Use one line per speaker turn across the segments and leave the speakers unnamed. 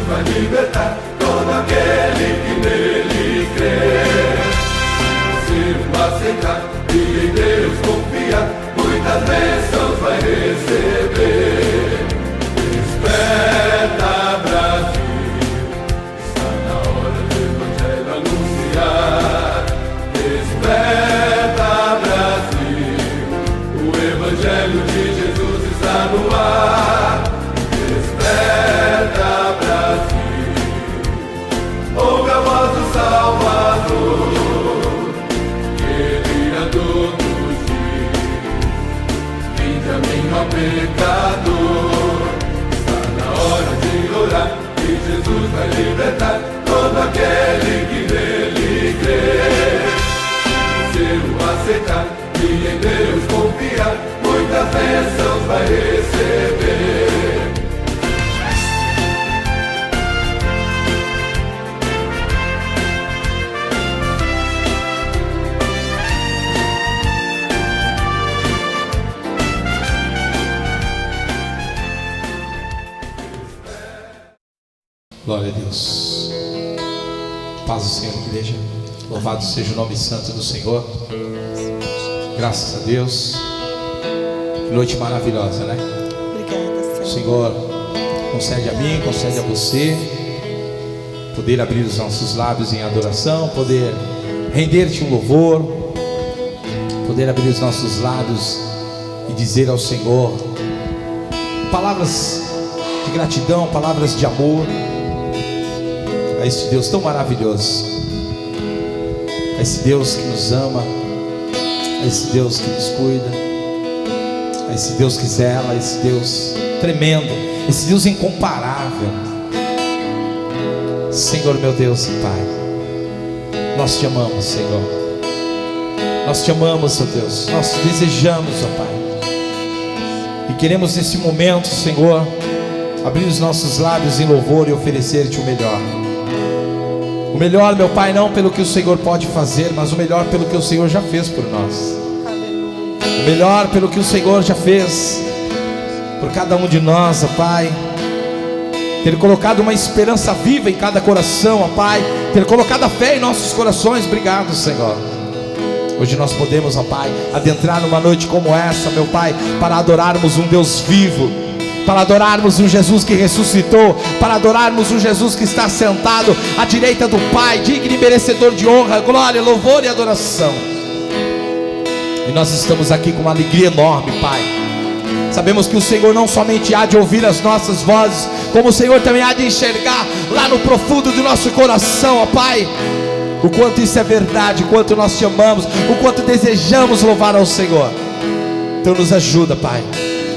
Vai libertar todo aquele que nele crê. Se o aceitar e em Deus confiar, muitas bênçãos vai receber. Desperta, Brasil, está na hora do Evangelho anunciar. Desperta, Brasil, o Evangelho de Jesus está no ar. Desperta, ouve a voz do Salvador, que ele a todos diz: vinde a mim, ó pecador. Está na hora de orar, e Jesus vai libertar todo aquele que nele crê. Se o aceitar e em Deus confiar, muitas bênçãos vai receber.
Glória a Deus. Paz do Senhor, igreja. Louvado seja o nome santo do Senhor. Graças a Deus. Que noite maravilhosa, né?
Obrigada, Senhor.
O Senhor concede a mim, concede a você poder abrir os nossos lábios em adoração, poder render-te um louvor, poder abrir os nossos lábios e dizer ao Senhor palavras de gratidão, palavras de amor a este Deus tão maravilhoso, a esse Deus que nos ama, a esse Deus que nos cuida, a esse Deus que zela, a esse Deus tremendo, esse Deus incomparável. Senhor meu Deus e Pai, nós te amamos, Senhor. Nós te amamos, ó Deus. Nós te desejamos, ó Pai, e queremos nesse momento, Senhor, abrir os nossos lábios em louvor e oferecer-te o melhor. O melhor, meu Pai, não pelo que o Senhor pode fazer, mas o melhor pelo que o Senhor já fez por nós. O melhor pelo que o Senhor já fez por cada um de nós, ó Pai. Ter colocado uma esperança viva em cada coração, ó Pai. Ter colocado a fé em nossos corações. Obrigado, Senhor. Hoje nós podemos, ó Pai, adentrar numa noite como essa, meu Pai, para adorarmos um Deus vivo, para adorarmos um Jesus que ressuscitou, para adorarmos um Jesus que está sentado à direita do Pai, digno e merecedor de honra, glória, louvor e adoração. E nós estamos aqui com uma alegria enorme, Pai. Sabemos que o Senhor não somente há de ouvir as nossas vozes, como o Senhor também há de enxergar lá no profundo do nosso coração, ó Pai, o quanto isso é verdade, o quanto nós te amamos, o quanto desejamos louvar ao Senhor. Então nos ajuda, Pai.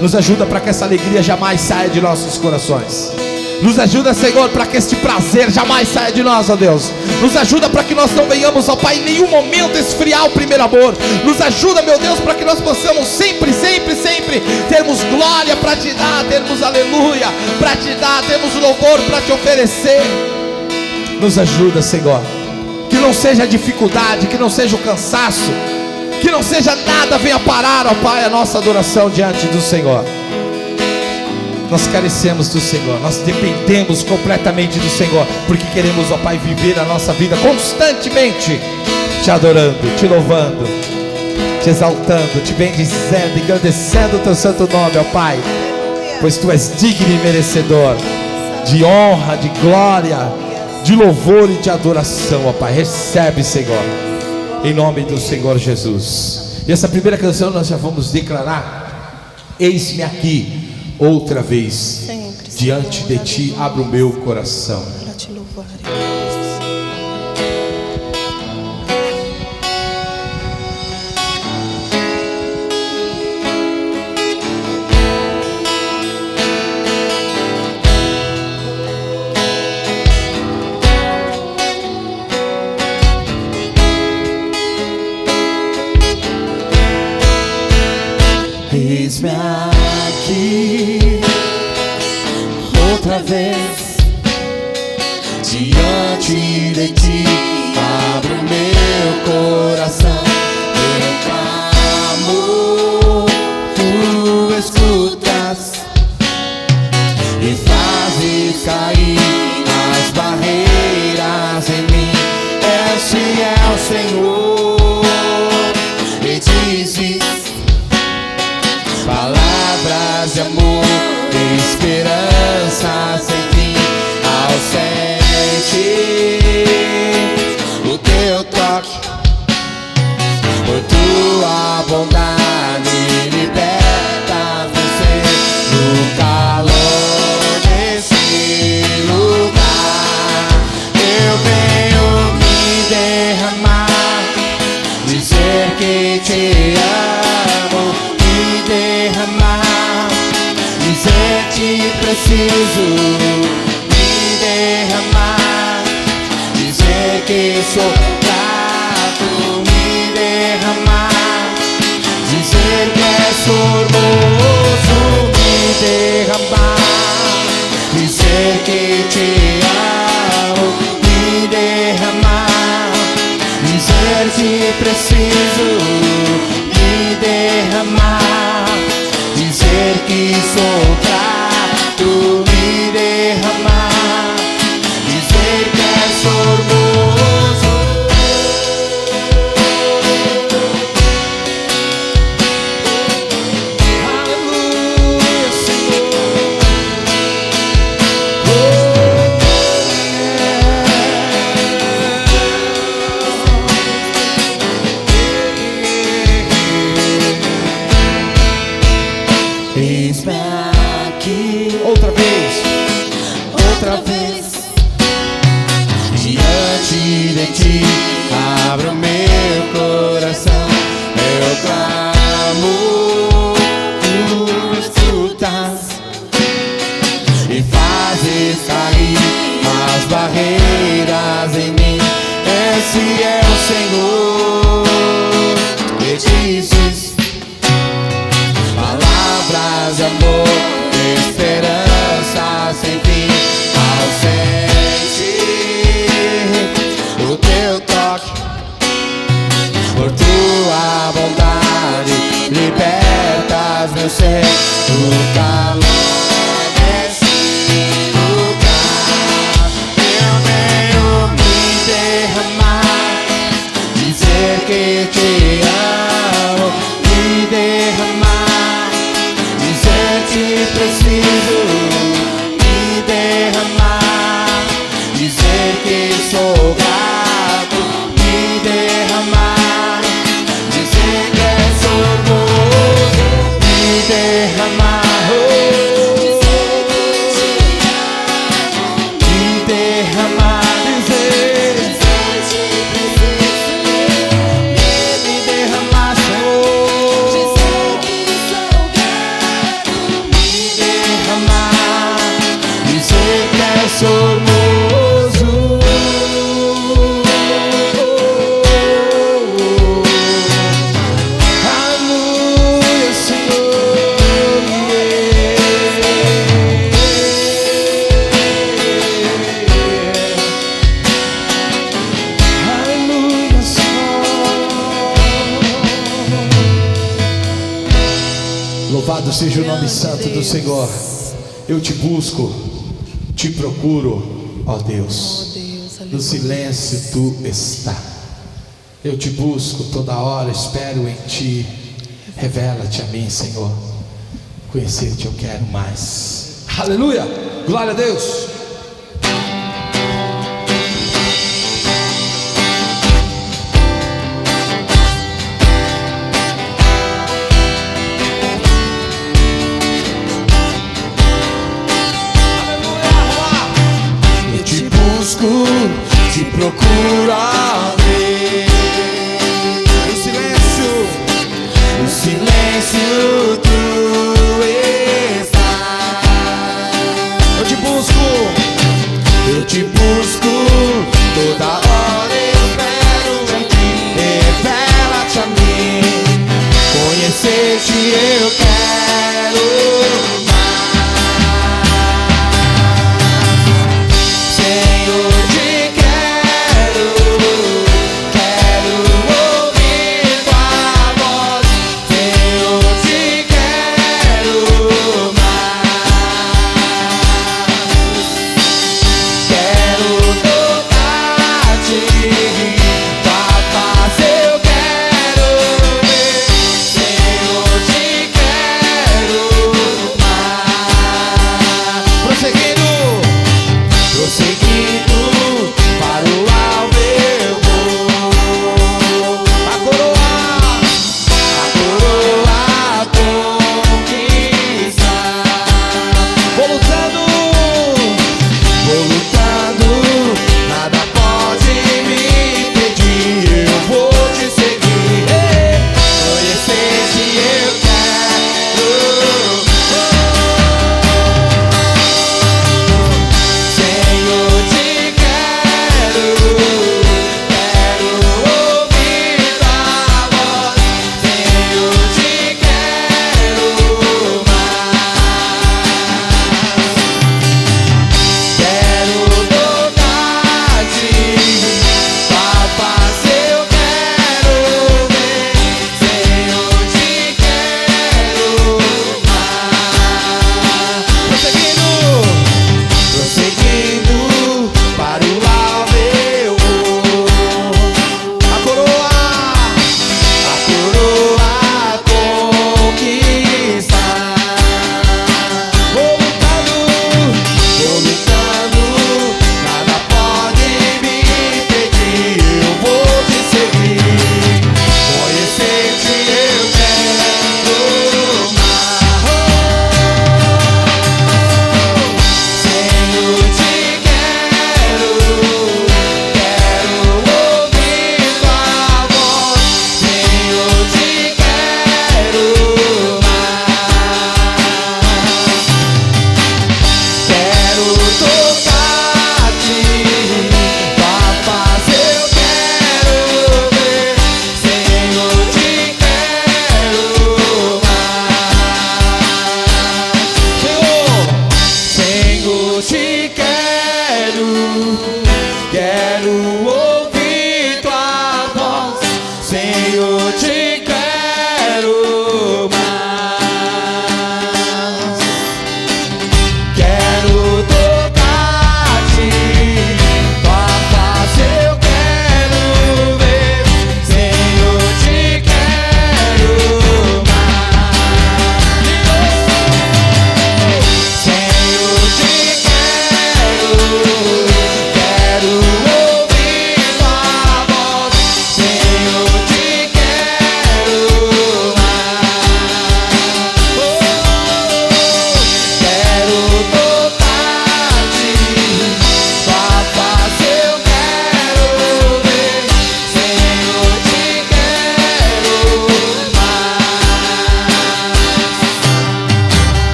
Nos ajuda para que essa alegria jamais saia de nossos corações. Nos ajuda, Senhor, para que este prazer jamais saia de nós, ó Deus. Nos ajuda para que nós não venhamos, ó Pai, em nenhum momento esfriar o primeiro amor. Nos ajuda, meu Deus, para que nós possamos sempre, sempre, sempre termos glória para te dar, termos aleluia para te dar, termos louvor para te oferecer. Nos ajuda, Senhor. Que não seja a dificuldade, que não seja o cansaço, que não seja nada venha parar, ó Pai, a nossa adoração diante do Senhor. Nós carecemos do Senhor, nós dependemos completamente do Senhor, porque queremos, ó Pai, viver a nossa vida constantemente te adorando, te louvando, te exaltando, te bendizendo, engrandecendo o teu santo nome, ó Pai, pois tu és digno e merecedor de honra, de glória, de louvor e de adoração, ó Pai. Recebe, Senhor, em nome do Senhor Jesus. E essa primeira canção nós já vamos declarar: eis-me aqui outra vez,
Sempre,
diante de ti abro o meu coração.
para te louvar.
Eis-me aqui outra vez, diante de ti abro meu coração. Eu Senhor e dizes palavras de amor e esperança sem fim. Ao sentir o teu toque, por tua bondade liberta você no calor desse lugar. Eu venho me derramar, dizer que te amo, me derramar, dizer que preciso, me derramar, dizer que sou grato, me derramar, dizer que és formoso, me derramar, dizer que te amo, me derramar, dizer que preciso, me derramar, dizer que sou grato, me derramar, dizer que és formoso. Aleluia, Senhor. Eis-me aqui outra vez, diante de ti, abro meu coração, eu clamo, tu escutas e fazes cair as barreiras em mim. Esse é o Senhor, e dizes palavras de amor, esperança sem fim. Ao sentir o teu toque, por tua bondade libertas meu ser no calor desse lugar. Eu venho me derramar, dizer que te amo, me derramar, dizer que preciso, me derramar, dizer que sou grato, me derramar, dizer que és formoso, me derramar, me derramar, dizer me derramar, Senhor, me derramar, dizer que és formoso. Aleluia, Senhor. Aleluia, Senhor.
Louvado seja o nome santo do Senhor. Eu te busco, te procuro, ó
Oh
Deus.
Deus,
No
aleluia.
silêncio tu está. Eu te busco toda hora, espero em ti. Revela-te a mim, Senhor. Conhecer-te eu quero mais. Aleluia! Glória a Deus!
Eu te busco, te procuro, ó Deus. No silêncio tu estás.
Eu te busco.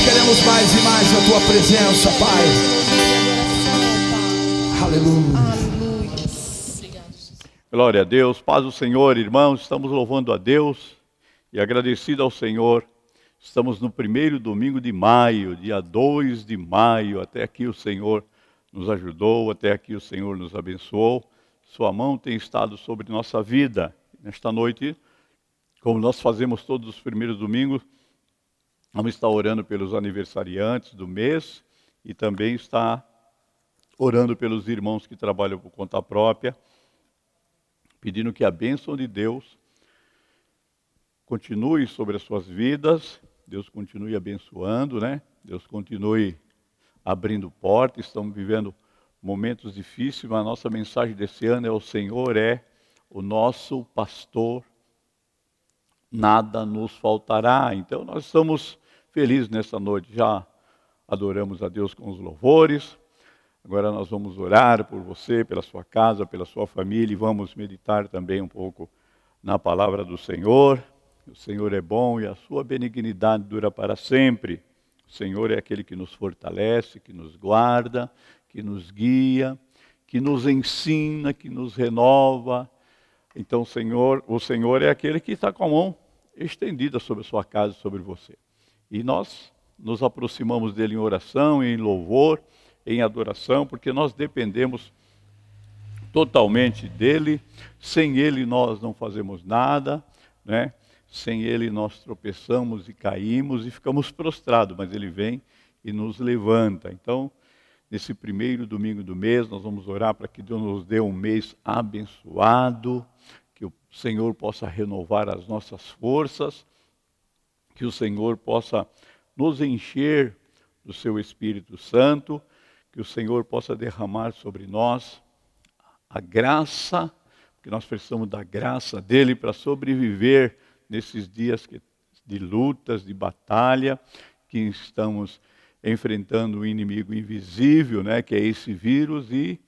queremos mais e mais a tua presença, Pai. Aleluia.
Aleluia.
Glória a Deus, paz do Senhor, irmãos, estamos louvando a Deus e agradecido ao Senhor. Estamos no primeiro domingo de maio, dia 2 de maio, até aqui o Senhor nos ajudou, até aqui o Senhor nos abençoou. Sua mão tem estado sobre nossa vida. Nesta noite, como nós fazemos todos os primeiros domingos, vamos estar orando pelos aniversariantes do mês e também está orando pelos irmãos que trabalham por conta própria, pedindo que a bênção de Deus continue sobre as suas vidas, Deus continue abençoando, né? Deus continue abrindo portas. Estamos vivendo momentos difíceis, mas a nossa mensagem desse ano é: o Senhor é o nosso pastor, nada nos faltará. Então nós estamos felizes nessa noite, já adoramos a Deus com os louvores. Agora nós vamos orar por você, pela sua casa, pela sua família, e vamos meditar também um pouco na palavra do Senhor. O Senhor é bom e a sua benignidade dura para sempre. O Senhor é aquele que nos fortalece, que nos guarda, que nos guia, que nos ensina, que nos renova. Então o Senhor é aquele que está com a mão estendida sobre a sua casa e sobre você. E nós nos aproximamos dele em oração, em louvor, em adoração, porque nós dependemos totalmente dele. Sem ele nós não fazemos nada, né? Sem ele nós tropeçamos e caímos e ficamos prostrados, mas ele vem e nos levanta. Então, nesse primeiro domingo do mês, nós vamos orar para que Deus nos dê um mês abençoado, que o Senhor possa renovar as nossas forças, que o Senhor possa nos encher do seu Espírito Santo, que o Senhor possa derramar sobre nós a graça, porque nós precisamos da graça dele para sobreviver nesses dias de lutas, de batalha, que estamos enfrentando um inimigo invisível, né, que é esse vírus, e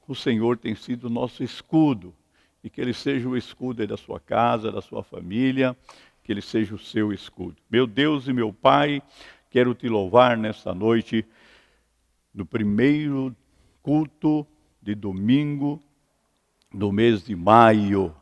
o Senhor tem sido o nosso escudo, e que ele seja o escudo aí da sua casa, da sua família, que ele seja o seu escudo. Meu Deus e meu Pai, quero te louvar nesta noite, no primeiro culto de domingo do mês de maio.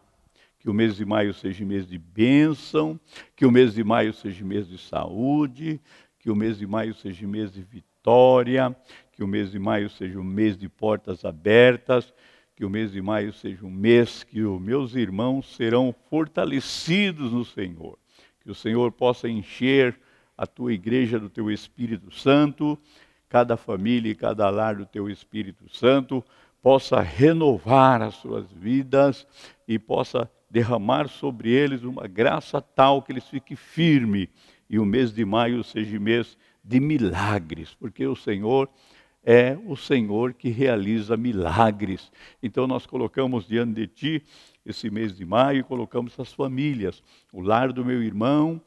Que o mês de maio seja mês de bênção, que o mês de maio seja mês de saúde, que o mês de maio seja mês de vitória, que o mês de maio seja um mês de portas abertas, que o mês de maio seja um mês que os meus irmãos serão fortalecidos no Senhor. Que o Senhor possa encher a tua igreja do teu Espírito Santo, cada família e cada lar do teu Espírito Santo, possa renovar as suas vidas e possa derramar sobre eles uma graça tal que eles fiquem firmes. E o mês de maio seja mês de milagres, porque o Senhor é o Senhor que realiza milagres. Então nós colocamos diante de Ti esse mês de maio e colocamos as famílias, o lar do meu irmão,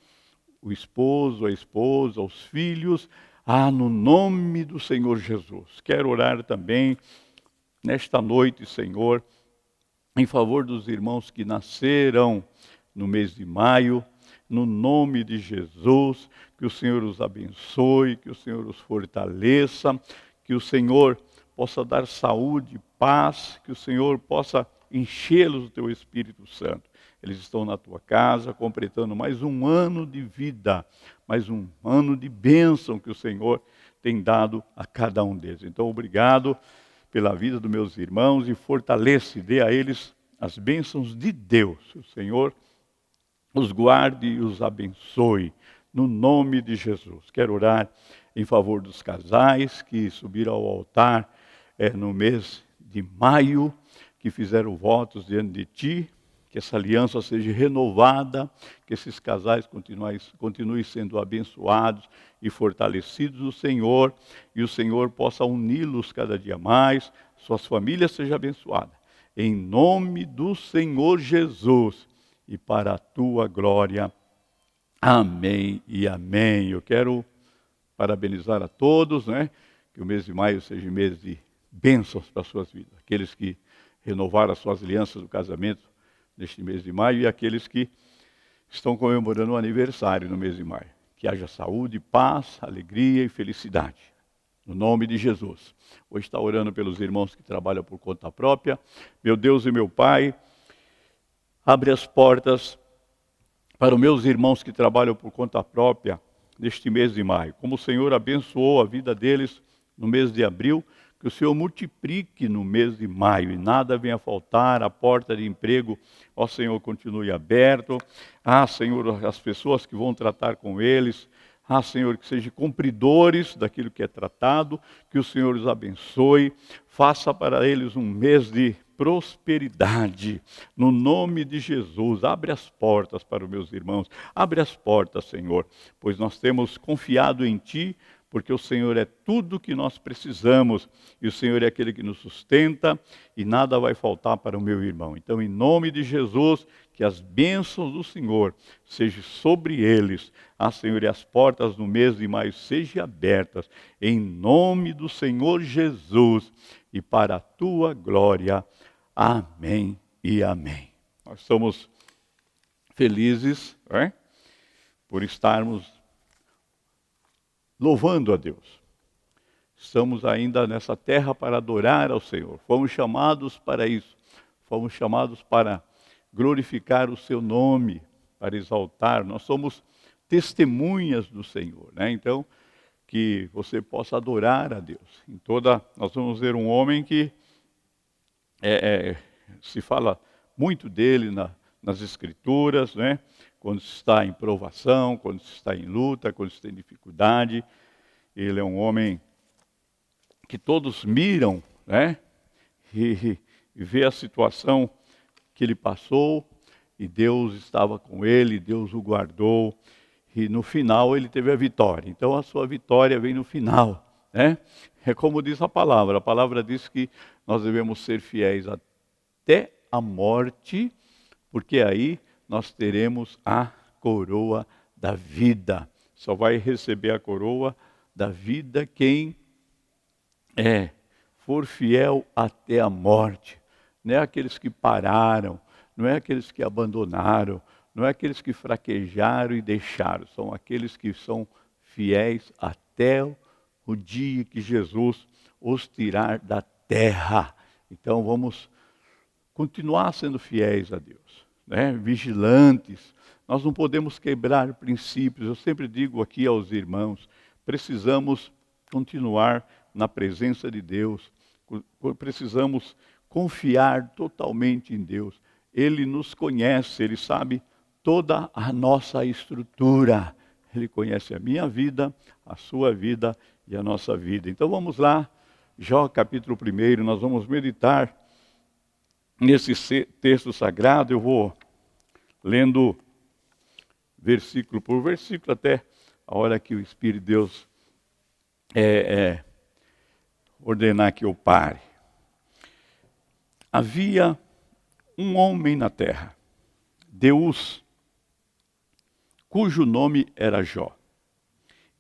o esposo, a esposa, os filhos, no nome do Senhor Jesus. Quero orar também nesta noite, Senhor, em favor dos irmãos que nasceram no mês de maio, no nome de Jesus, que o Senhor os abençoe, que o Senhor os fortaleça, que o Senhor possa dar saúde, paz, que o Senhor possa enchê-los do teu Espírito Santo. Eles estão na tua casa, completando mais um ano de vida, mais um ano de bênção que o Senhor tem dado a cada um deles. Então, obrigado pela vida dos meus irmãos e fortalece, dê a eles as bênçãos de Deus. O Senhor os guarde e os abençoe, no nome de Jesus. Quero orar em favor dos casais que subiram ao altar no mês de maio, que fizeram votos diante de Ti, que essa aliança seja renovada, que esses casais continuem sendo abençoados e fortalecidos no Senhor, e o Senhor possa uni-los cada dia mais, suas famílias sejam abençoadas. Em nome do Senhor Jesus, e para a Tua glória. Amém e amém. Eu quero parabenizar a todos, né? Que o mês de maio seja mês de bênçãos para as suas vidas. Aqueles que renovaram as suas alianças do casamento neste mês de maio e aqueles que estão comemorando o aniversário no mês de maio. que haja saúde, paz, alegria e felicidade. No nome de Jesus. Vou estar orando pelos irmãos que trabalham por conta própria. Meu Deus e meu Pai, abre as portas para os meus irmãos que trabalham por conta própria neste mês de maio. Como o Senhor abençoou a vida deles no mês de abril, que o Senhor multiplique no mês de maio e nada venha faltar, a porta de emprego, ó Senhor, continue aberto. Senhor, as pessoas que vão tratar com eles, Senhor, que sejam cumpridores daquilo que é tratado, que o Senhor os abençoe, faça para eles um mês de prosperidade, no nome de Jesus. Abre as portas para os meus irmãos, abre as portas, Senhor, pois nós temos confiado em Ti, porque o Senhor é tudo que nós precisamos, e o Senhor é aquele que nos sustenta, e nada vai faltar para o meu irmão. Então, em nome de Jesus, que as bênçãos do Senhor sejam sobre eles, Senhor, e as portas no mês de maio sejam abertas, em nome do Senhor Jesus, e para a Tua glória. Amém e amém. Nós somos felizes, por estarmos louvando a Deus. Estamos ainda nessa terra para adorar ao Senhor. Fomos chamados para isso. Fomos chamados para glorificar o seu nome, para exaltar. Nós somos testemunhas do Senhor, Então, que você possa adorar a Deus. Nós vamos ver um homem que se fala muito dele nas Escrituras, Quando se está em provação, quando se está em luta, quando se tem dificuldade. Ele é um homem que todos miram, E vê a situação que ele passou, e Deus estava com ele, Deus o guardou, e no final ele teve a vitória. Então a sua vitória vem no final, É como diz a palavra diz que nós devemos ser fiéis até a morte, porque aí nós teremos a coroa da vida. Só vai receber a coroa da vida quem for fiel até a morte. Não é aqueles que pararam, não é aqueles que abandonaram, não é aqueles que fraquejaram e deixaram. São aqueles que são fiéis até o dia que Jesus os tirar da terra. Então vamos continuar sendo fiéis a Deus. Vigilantes, nós não podemos quebrar princípios. Eu sempre digo aqui aos irmãos, precisamos continuar na presença de Deus, precisamos confiar totalmente em Deus. Ele nos conhece, Ele sabe toda a nossa estrutura, Ele conhece a minha vida, a sua vida e a nossa vida. Então vamos lá, Jó capítulo 1, nós vamos meditar nesse texto sagrado. Eu vou lendo versículo por versículo até a hora que o Espírito de Deus ordenar que eu pare. Havia um homem na terra, Deus, cujo nome era Jó.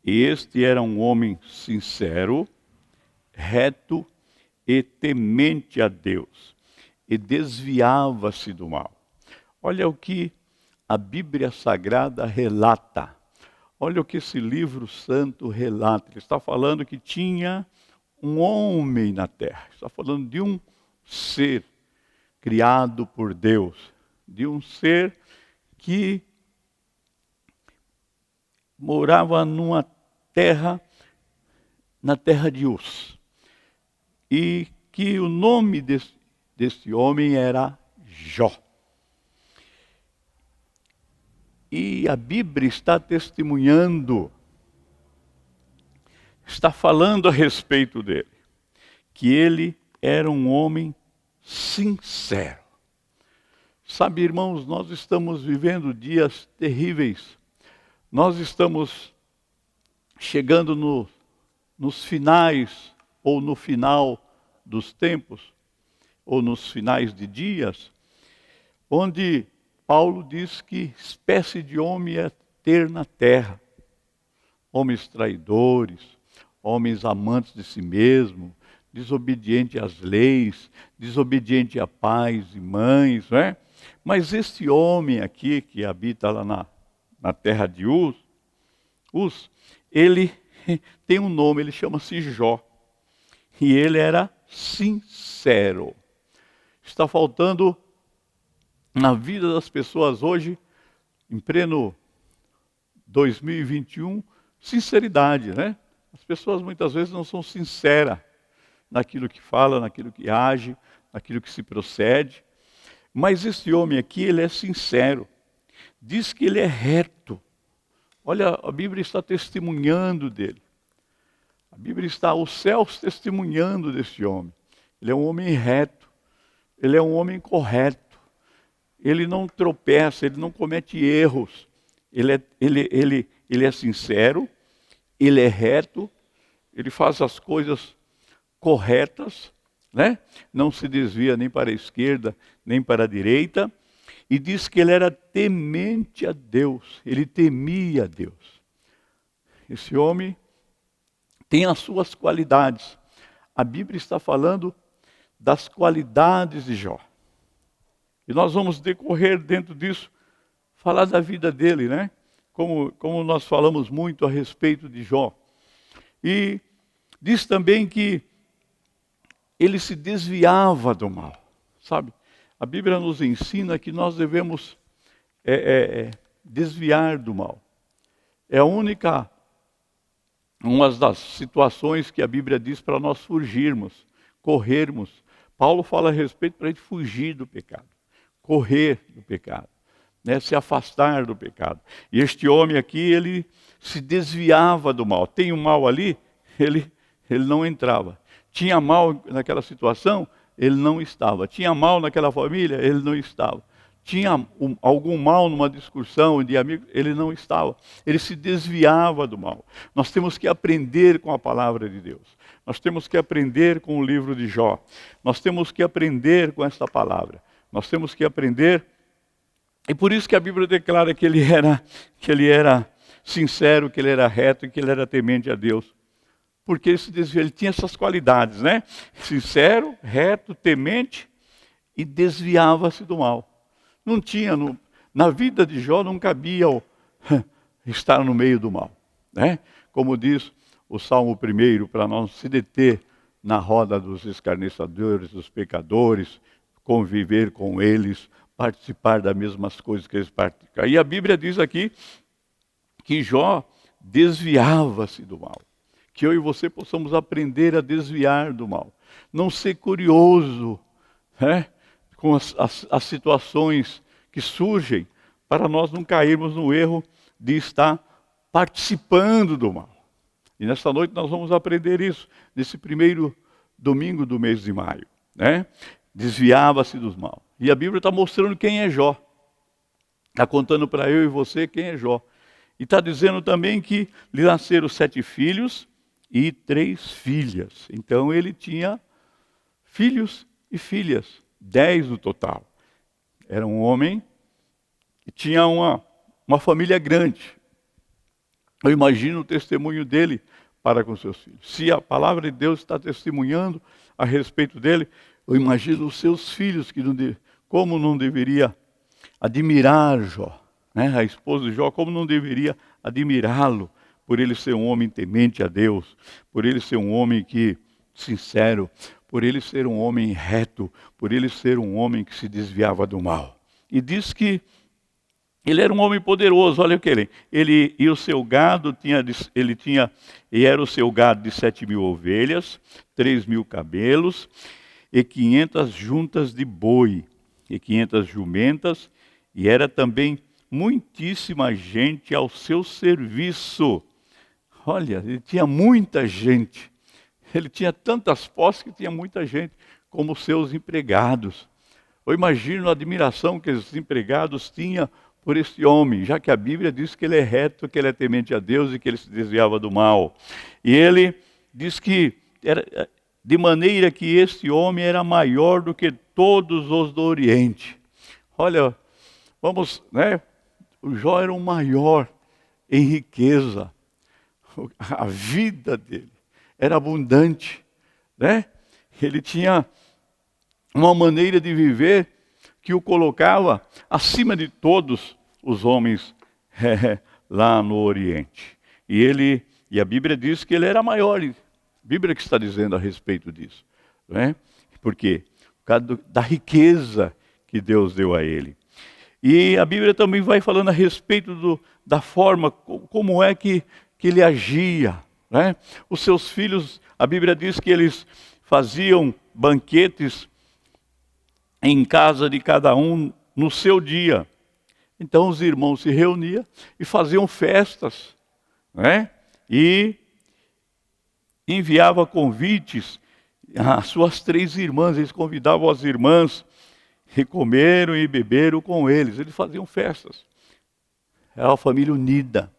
E este era um homem sincero, reto e temente a Deus, e desviava-se do mal. Olha o que a Bíblia Sagrada relata. Olha o que esse livro santo relata. Ele está falando que tinha um homem na terra. Está falando de um ser criado por Deus. De um ser que morava na terra de Uz. E que o nome desse homem era Jó. E a Bíblia está testemunhando, está falando a respeito dele, que ele era um homem sincero. Sabe, irmãos, nós estamos vivendo dias terríveis. Nós estamos chegando nos finais, ou no final dos tempos, ou nos finais de dias, onde Paulo diz que espécie de homem é ter na terra. Homens traidores, homens amantes de si mesmo, desobedientes às leis, desobedientes a pais e mães, não é? Mas esse homem aqui, que habita lá na terra de Uz, ele tem um nome, ele chama-se Jó. E ele era sincero. Está faltando na vida das pessoas hoje, em pleno 2021, sinceridade, né? As pessoas muitas vezes não são sinceras naquilo que fala, naquilo que age, naquilo que se procede. Mas esse homem aqui, ele é sincero. Diz que ele é reto. Olha, a Bíblia está testemunhando dele. A Bíblia está, os céus testemunhando desse homem. Ele é um homem reto. Ele é um homem correto. Ele não tropeça, ele não comete erros. Ele é sincero, ele é reto, ele faz as coisas corretas, né? Não se desvia nem para a esquerda, nem para a direita. E diz que ele era temente a Deus, ele temia a Deus. Esse homem tem as suas qualidades. A Bíblia está falando das qualidades de Jó. E nós vamos decorrer dentro disso, falar da vida dele, né? Como nós falamos muito a respeito de Jó. E diz também que ele se desviava do mal, sabe? A Bíblia nos ensina que nós devemos desviar do mal. É uma das situações que a Bíblia diz para nós fugirmos, corrermos. Paulo fala a respeito para a gente fugir do pecado, correr do pecado, né? Se afastar do pecado. E este homem aqui, ele se desviava do mal. Tem um mal ali, ele não entrava. Tinha mal naquela situação, ele não estava. Tinha mal naquela família, ele não estava. Tinha algum mal numa discussão de amigos, ele não estava. Ele se desviava do mal. Nós temos que aprender com a palavra de Deus. Nós temos que aprender com o livro de Jó. Nós temos que aprender com esta palavra. Nós temos que aprender. E por isso que a Bíblia declara que ele era sincero, que ele era reto e que ele era temente a Deus. Porque ele tinha essas qualidades, né? Sincero, reto, temente e desviava-se do mal. Não tinha, na vida de Jó não cabia estar no meio do mal, né? Como diz o Salmo 1, para não se deter na roda dos escarnecedores, dos pecadores, conviver com eles, participar das mesmas coisas que eles participam. E a Bíblia diz aqui que Jó desviava-se do mal. Que eu e você possamos aprender a desviar do mal. Não ser curioso, né, com as situações que surgem, para nós não cairmos no erro de estar participando do mal. E nesta noite nós vamos aprender isso, nesse primeiro domingo do mês de maio, né? Desviava-se dos mal. E a Bíblia está mostrando quem é Jó. Está contando para eu e você quem é Jó. E está dizendo também que lhe nasceram 7 filhos e 3 filhas. Então ele tinha filhos e filhas, 10 no total. Era um homem que tinha uma família grande. Eu imagino o testemunho dele para com seus filhos. Se a palavra de Deus está testemunhando a respeito dele, eu imagino os seus filhos, como não deveria admirar Jó, né? A esposa de Jó, como não deveria admirá-lo, por ele ser um homem temente a Deus, por ele ser um homem sincero, por ele ser um homem reto, por ele ser um homem que se desviava do mal. E diz que ele era um homem poderoso. Olha o que ele e o seu gado era o seu gado de 7.000 ovelhas, 3.000 camelos e 500 juntas de boi e 500 jumentas, e era também muitíssima gente ao seu serviço. Olha, ele tinha muita gente. Ele tinha tantas posses que tinha muita gente, como seus empregados. Eu imagino a admiração que os empregados tinham por esse homem, já que a Bíblia diz que ele é reto, que ele é temente a Deus e que ele se desviava do mal. E ele diz que, de maneira que este homem era maior do que todos os do Oriente. Olha, né? O Jó era o maior em riqueza. A vida dele era abundante, né? Ele tinha uma maneira de viver que o colocava acima de todos os homens lá no Oriente. E a Bíblia diz que ele era maior. A Bíblia que está dizendo a respeito disso. Não é? Por quê? Por causa da riqueza que Deus deu a ele. E a Bíblia também vai falando a respeito da forma, como é que ele agia. Né? Os seus filhos, a Bíblia diz que eles faziam banquetes em casa de cada um no seu dia. Então os irmãos se reuniam e faziam festas. Né? E enviava convites às suas 3 irmãs. Eles convidavam as irmãs e comeram e beberam com eles. Eles faziam festas. Era uma família unida.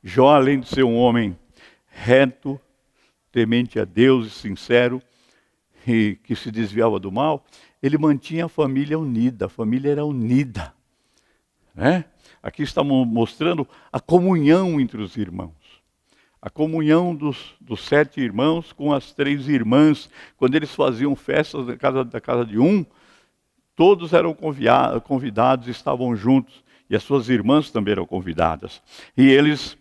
Jó, além de ser um homem reto, temente a Deus e sincero, e que se desviava do mal, ele mantinha a família unida. A família era unida. Né? Aqui estamos mostrando a comunhão entre os irmãos. A comunhão dos 7 irmãos com as 3 irmãs. Quando eles faziam festas da casa de um, todos eram convidados, estavam juntos. E as suas irmãs também eram convidadas. E eles,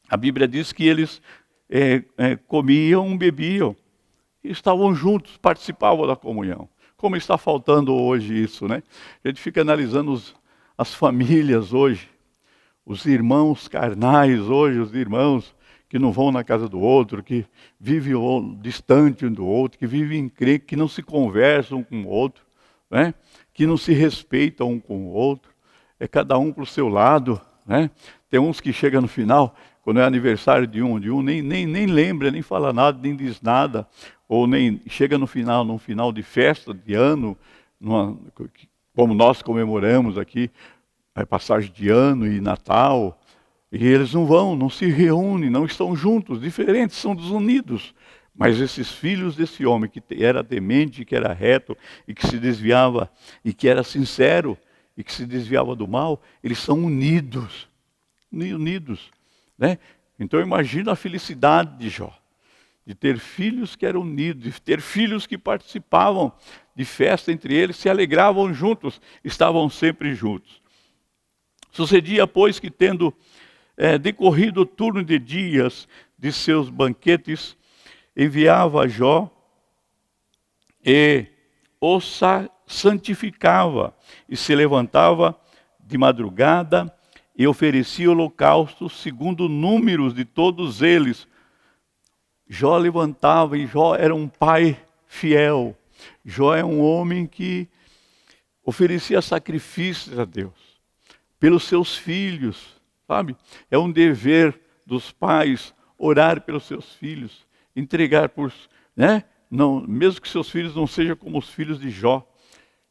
a Bíblia diz que eles comiam, bebiam. E estavam juntos, participavam da comunhão. Como está faltando hoje isso, né? A gente fica analisando as famílias hoje. Os irmãos carnais hoje, os irmãos que não vão na casa do outro, que vivem distante um do outro, que vivem em encrenca, que não se conversam um com o outro, né? Que não se respeitam um com o outro. É cada um para o seu lado. Né? Tem uns que chegam no final, quando é aniversário de um, nem lembra, nem fala nada, nem diz nada. Ou nem chega num final de festa, de ano, como nós comemoramos aqui, a passagem de ano e Natal, e eles não se reúnem, não estão juntos, diferentes, são desunidos. Mas esses filhos desse homem que era temente, que era reto, e que se desviava, e que era sincero, e que se desviava do mal, eles são unidos. Né? Então imagina a felicidade de Jó, de ter filhos que eram unidos, de ter filhos que participavam de festa entre eles, se alegravam juntos, estavam sempre juntos. Sucedia, pois, que tendo decorrido o turno de dias de seus banquetes, enviava a Jó e o santificava, e se levantava de madrugada e oferecia holocaustos segundo números de todos eles. Jó levantava, e Jó era um pai fiel. Jó é um homem que oferecia sacrifícios a Deus pelos seus filhos, sabe? É um dever dos pais orar pelos seus filhos, entregar né? Não, mesmo que seus filhos não sejam como os filhos de Jó,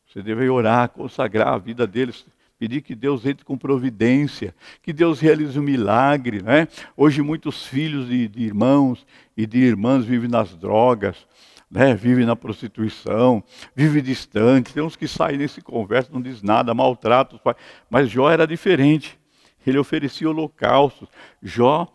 você deve orar, consagrar a vida deles, pedir que Deus entre com providência, que Deus realize um milagre. Né? Hoje muitos filhos de irmãos e de irmãs vivem nas drogas, né? Vivem na prostituição, vivem distantes. Tem uns que saem nem se conversam, não diz nada, maltratam os pais. Mas Jó era diferente, ele oferecia holocaustos. Jó,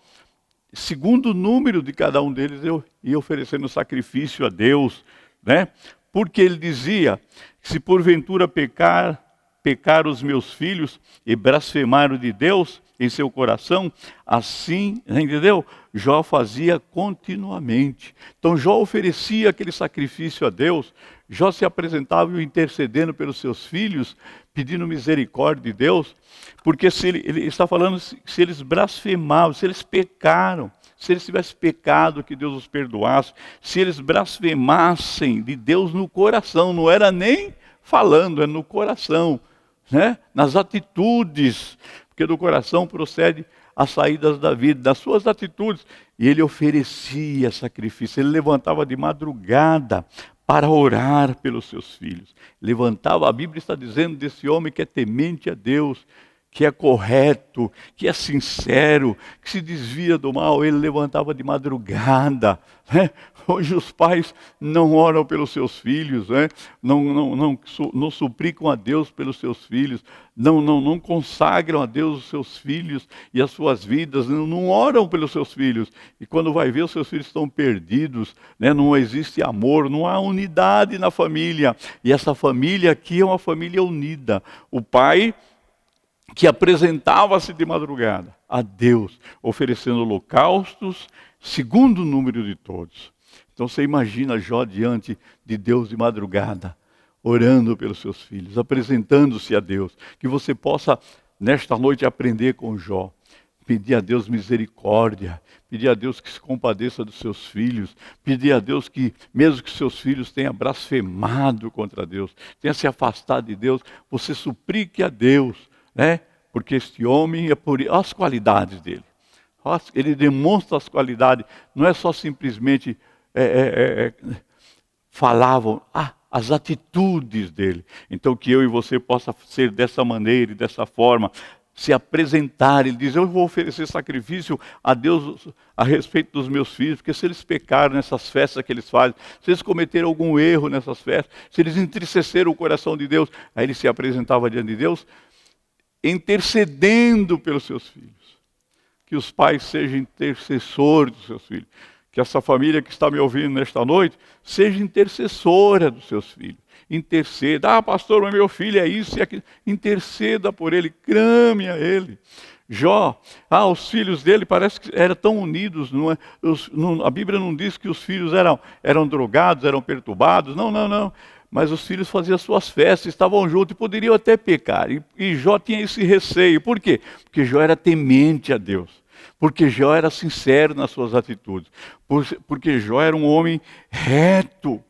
segundo o número de cada um deles, eu ia oferecendo sacrifício a Deus, né? Porque ele dizia, se porventura pecar os meus filhos e blasfemaram de Deus em seu coração, assim, entendeu? Jó fazia continuamente. Então Jó oferecia aquele sacrifício a Deus, Jó se apresentava intercedendo pelos seus filhos, pedindo misericórdia de Deus, porque ele está falando, se eles blasfemavam, se eles pecaram, se eles tivessem pecado, que Deus os perdoasse, se eles blasfemassem de Deus no coração, não era nem falando, é no coração, né? Nas atitudes, porque do coração procede as saídas da vida, das suas atitudes. E ele oferecia sacrifício, ele levantava de madrugada para orar pelos seus filhos. Levantava, a Bíblia está dizendo desse homem que é temente a Deus, que é correto, que é sincero, que se desvia do mal. Ele levantava de madrugada. Né? Hoje os pais não oram pelos seus filhos, né? não suplicam a Deus pelos seus filhos, não consagram a Deus os seus filhos e as suas vidas, não oram pelos seus filhos. E quando vai ver, os seus filhos estão perdidos, né? Não existe amor, não há unidade na família. E essa família aqui é uma família unida. O pai que apresentava-se de madrugada a Deus, oferecendo holocaustos segundo o número de todos. Então você imagina Jó diante de Deus de madrugada, orando pelos seus filhos, apresentando-se a Deus. Que você possa, nesta noite, aprender com Jó. Pedir a Deus misericórdia, pedir a Deus que se compadeça dos seus filhos, pedir a Deus que, mesmo que seus filhos tenham blasfemado contra Deus, tenham se afastado de Deus, você suplique a Deus, né? Porque este homem, olha as qualidades dele. Ele demonstra as qualidades, não é só simplesmente falavam, as atitudes dele. Então que eu e você possa ser dessa maneira e dessa forma, se apresentar. Ele diz, eu vou oferecer sacrifício a Deus a respeito dos meus filhos, porque se eles pecaram nessas festas que eles fazem, se eles cometeram algum erro nessas festas, se eles entristeceram o coração de Deus, aí ele se apresentava diante de Deus, intercedendo pelos seus filhos. Que os pais sejam intercessores dos seus filhos. Que essa família que está me ouvindo nesta noite, seja intercessora dos seus filhos. Interceda. Pastor, mas meu filho é isso e aquilo. Interceda por ele, clame a ele. Jó, os filhos dele parece que eram tão unidos. A Bíblia não diz que os filhos eram drogados, eram perturbados. Não. Mas os filhos faziam suas festas, estavam juntos e poderiam até pecar. E Jó tinha esse receio. Por quê? Porque Jó era temente a Deus. Porque Jó era sincero nas suas atitudes. Porque Jó era um homem reto.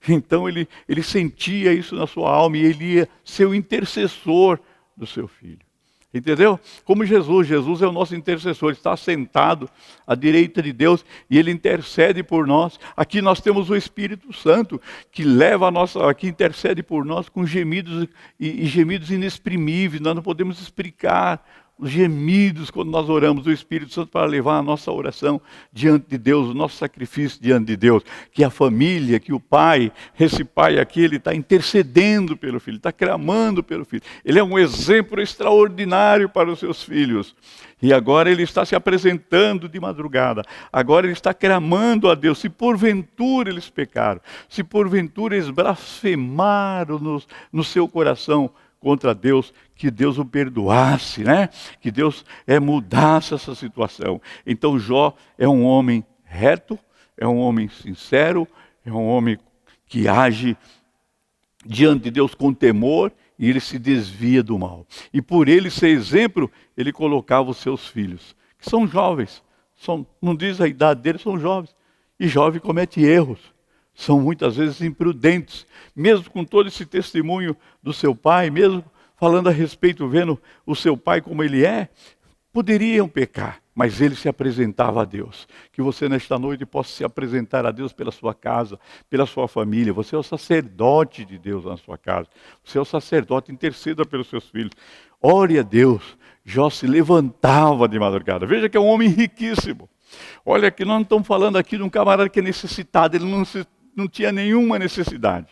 Então ele sentia isso na sua alma e ele ia ser o intercessor do seu filho. Entendeu? Como Jesus é o nosso intercessor, ele está sentado à direita de Deus e ele intercede por nós. Aqui nós temos o Espírito Santo que que intercede por nós com gemidos e gemidos inexprimíveis. Nós não podemos explicar os gemidos quando nós oramos do Espírito Santo para levar a nossa oração diante de Deus, o nosso sacrifício diante de Deus. Que a família, que o pai, esse pai aqui, ele está intercedendo pelo filho, está clamando pelo filho. Ele é um exemplo extraordinário para os seus filhos. E agora ele está se apresentando de madrugada. Agora ele está clamando a Deus. Se porventura eles pecaram, se porventura eles blasfemaram no seu coração contra Deus, que Deus o perdoasse, né? Que Deus mudasse essa situação. Então Jó é um homem reto, é um homem sincero, é um homem que age diante de Deus com temor e ele se desvia do mal. E por ele ser exemplo, ele colocava os seus filhos, que são jovens, não diz a idade deles, são jovens. E jovem comete erros. São muitas vezes imprudentes, mesmo com todo esse testemunho do seu pai, mesmo falando a respeito, vendo o seu pai como ele poderiam pecar, mas ele se apresentava a Deus. Que você nesta noite possa se apresentar a Deus pela sua casa, pela sua família. Você é o sacerdote de Deus na sua casa. Você é o sacerdote, interceda pelos seus filhos. Ore a Deus. Jó se levantava de madrugada. Veja que é um homem riquíssimo. Olha que nós não estamos falando aqui de um camarada que é necessitado, ele não tinha nenhuma necessidade.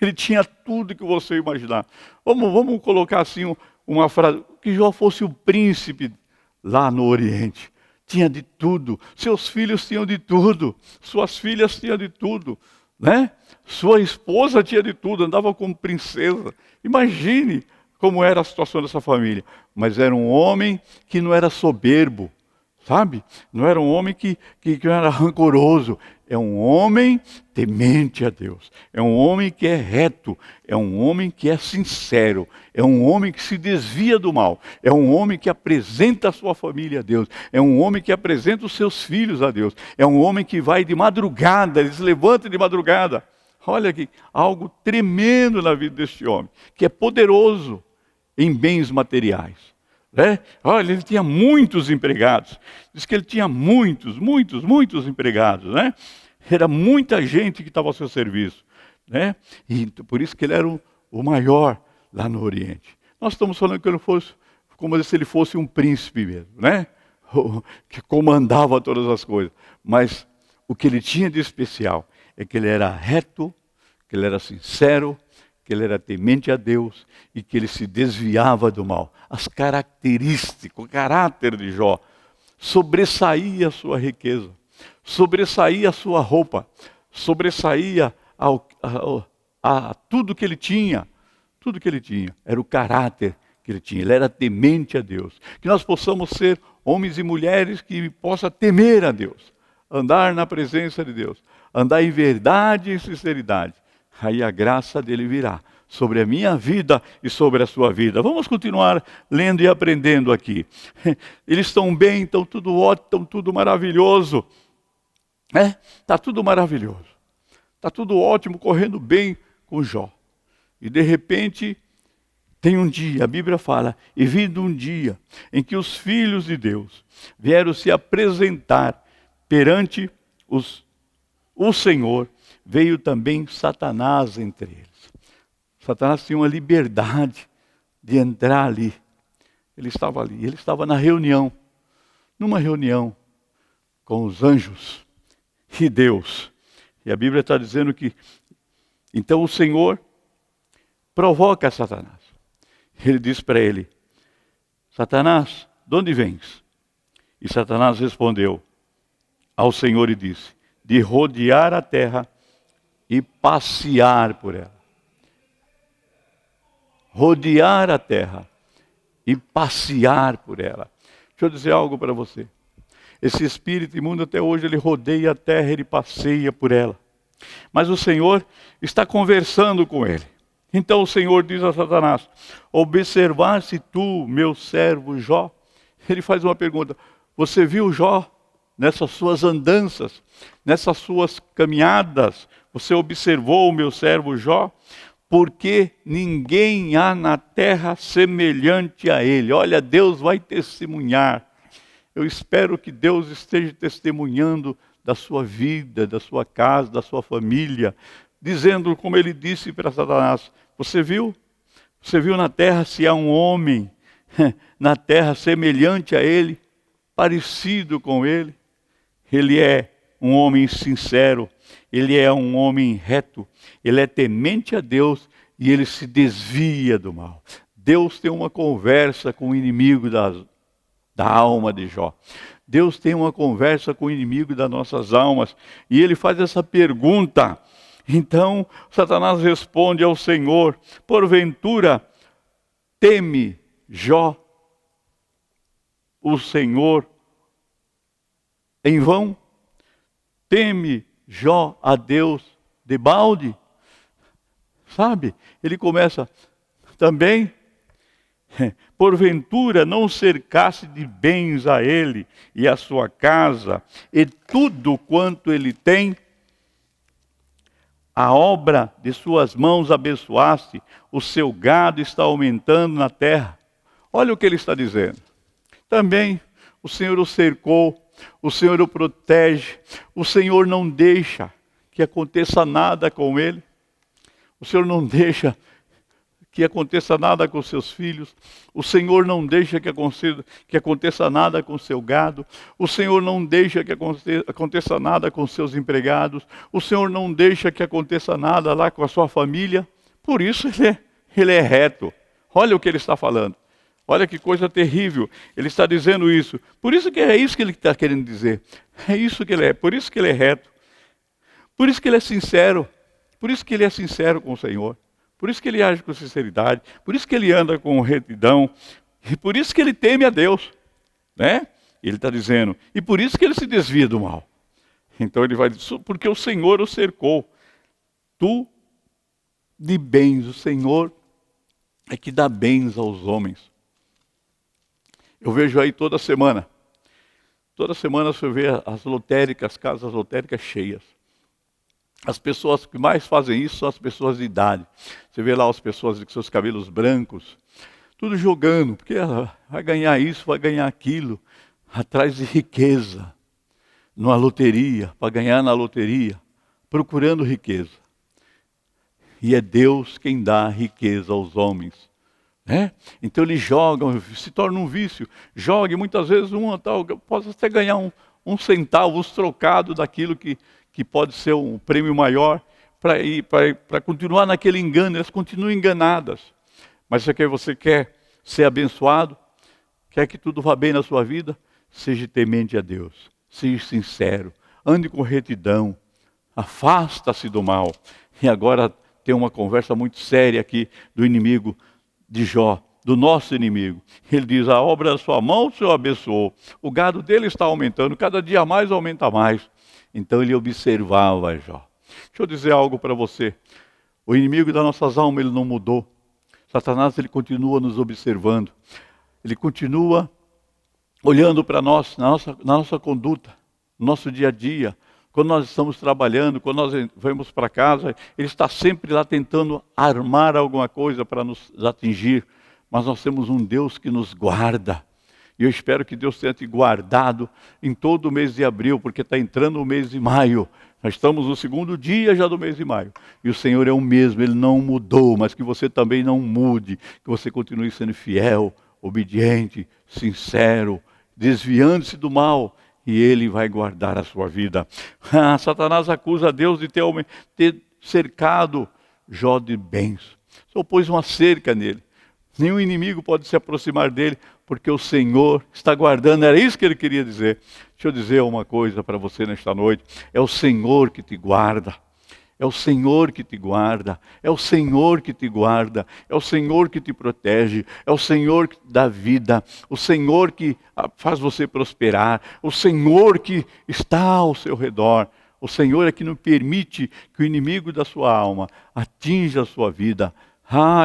Ele tinha tudo que você imaginar. Vamos colocar assim uma frase, que Jó fosse o príncipe lá no Oriente. Tinha de tudo, seus filhos tinham de tudo, suas filhas tinham de tudo, né? Sua esposa tinha de tudo, andava como princesa. Imagine como era a situação dessa família. Mas era um homem que não era soberbo, sabe? Não era um homem que não era rancoroso. É um homem temente a Deus. É um homem que é reto. É um homem que é sincero. É um homem que se desvia do mal. É um homem que apresenta a sua família a Deus. É um homem que apresenta os seus filhos a Deus. É um homem que vai de madrugada, ele se levanta de madrugada. Olha aqui, algo tremendo na vida deste homem, que é poderoso em bens materiais. Olha, ele tinha muitos empregados. Diz que ele tinha muitos empregados, né? Era muita gente que estava ao seu serviço, né? E por isso que ele era o maior lá no Oriente. Nós estamos falando que ele fosse como se ele fosse um príncipe mesmo, né? Que comandava todas as coisas. Mas o que ele tinha de especial é que ele era reto, que ele era sincero, que ele era temente a Deus e que ele se desviava do mal. As características, o caráter de Jó sobressaía a sua riqueza, sobressaía a sua roupa, sobressaía a tudo que ele tinha. Tudo que ele tinha era o caráter que ele tinha. Ele era temente a Deus. Que nós possamos ser homens e mulheres que possam temer a Deus, andar na presença de Deus, andar em verdade e sinceridade. Aí a graça dele virá sobre a minha vida e sobre a sua vida. Vamos continuar lendo e aprendendo aqui. Eles estão bem, estão tudo ótimo, estão tudo maravilhoso. Está tudo maravilhoso. Está tudo ótimo, correndo bem com Jó. E de repente, tem um dia, a Bíblia fala, e vindo um dia em que os filhos de Deus vieram se apresentar perante o Senhor, veio também Satanás entre eles. Satanás tinha uma liberdade de entrar ali. Ele estava ali, ele estava na reunião, numa reunião com os anjos e Deus. E a Bíblia está dizendo que, então o Senhor provoca Satanás. Ele diz para ele, Satanás, de onde vens? E Satanás respondeu ao Senhor e disse, de rodear a terra e passear por ela. Rodear a terra e passear por ela. Deixa eu dizer algo para você. Esse espírito imundo até hoje, ele rodeia a terra, ele passeia por ela. Mas o Senhor está conversando com ele. Então o Senhor diz a Satanás, observaste tu, meu servo Jó? Ele faz uma pergunta, você viu Jó nessas suas andanças, nessas suas caminhadas? Você observou o meu servo Jó? Porque ninguém há na terra semelhante a ele. Olha, Deus vai testemunhar. Eu espero que Deus esteja testemunhando da sua vida, da sua casa, da sua família, dizendo como ele disse para Satanás, você viu? Você viu na terra se há um homem na terra semelhante a ele, parecido com ele? Ele é um homem sincero, ele é um homem reto, ele é temente a Deus e ele se desvia do mal. Deus tem uma conversa com o inimigo da alma de Jó. Deus tem uma conversa com o inimigo das nossas almas e ele faz essa pergunta. Então Satanás responde ao Senhor, porventura teme Jó o Senhor em vão? Teme Jó a Deus debalde? Sabe? Ele começa também, porventura não cercasse de bens a ele e a sua casa e tudo quanto ele tem? A obra de suas mãos abençoaste, o seu gado está aumentando na terra. Olha o que ele está dizendo. Também o Senhor o cercou, o Senhor o protege, o Senhor não deixa que aconteça nada com ele. O Senhor não deixa que aconteça nada com seus filhos. O Senhor não deixa que aconteça nada com seu gado. O Senhor não deixa que aconteça nada com seus empregados. O Senhor não deixa que aconteça nada lá com a sua família. Por isso ele é reto. Olha o que ele está falando. Olha que coisa terrível. Ele está dizendo isso. Por isso que é isso que ele está querendo dizer. É isso que ele é. Por isso que ele é reto. Por isso que ele é sincero. Por isso que ele é sincero com o Senhor. Por isso que ele age com sinceridade. Por isso que ele anda com retidão. E por isso que ele teme a Deus. Né? Ele está dizendo. E por isso que ele se desvia do mal. Então ele vai dizer, porque o Senhor o cercou. Tu de bens, o Senhor é que dá bens aos homens. Eu vejo aí toda semana você vê as lotéricas, casas lotéricas cheias. As pessoas que mais fazem isso são as pessoas de idade. Você vê lá as pessoas com seus cabelos brancos, tudo jogando, porque vai ganhar isso, vai ganhar aquilo, atrás de riqueza, numa loteria, para ganhar na loteria, procurando riqueza. E é Deus quem dá riqueza aos homens. Então eles jogam, se torna um vício. Jogue muitas vezes pode até ganhar um centavo, uns trocados daquilo que pode ser um prêmio maior, para continuar naquele engano. Elas continuam enganadas. Mas você quer ser abençoado? Quer que tudo vá bem na sua vida? Seja temente a Deus, seja sincero, ande com retidão, afasta-se do mal. E agora tem uma conversa muito séria aqui do inimigo de Jó, do nosso inimigo. Ele diz, a obra da sua mão o Senhor abençoou. O gado dele está aumentando, cada dia mais aumenta mais. Então ele observava Jó. Deixa eu dizer algo para você. O inimigo das nossas almas, ele não mudou. Satanás, ele continua nos observando. Ele continua olhando para nós, na nossa conduta, no nosso dia a dia. Quando nós estamos trabalhando, quando nós vamos para casa, ele está sempre lá tentando armar alguma coisa para nos atingir. Mas nós temos um Deus que nos guarda. E eu espero que Deus tenha te guardado em todo o mês de abril, porque está entrando o mês de maio. Nós estamos no segundo dia já do mês de maio. E o Senhor é o mesmo, Ele não mudou, mas que você também não mude, que você continue sendo fiel, obediente, sincero, desviando-se do mal, e Ele vai guardar a sua vida. Satanás acusa Deus de ter cercado Jó de bens. Só pôs uma cerca nele. Nenhum inimigo pode se aproximar dele, porque o Senhor está guardando. Era isso que ele queria dizer. Deixa eu dizer uma coisa para você nesta noite. É o Senhor que te guarda. É o Senhor que te guarda. É o Senhor que te guarda. É o Senhor que te protege. É o Senhor que te dá vida. O Senhor que faz você prosperar. O Senhor que está ao seu redor. O Senhor é que não permite que o inimigo da sua alma atinja a sua vida.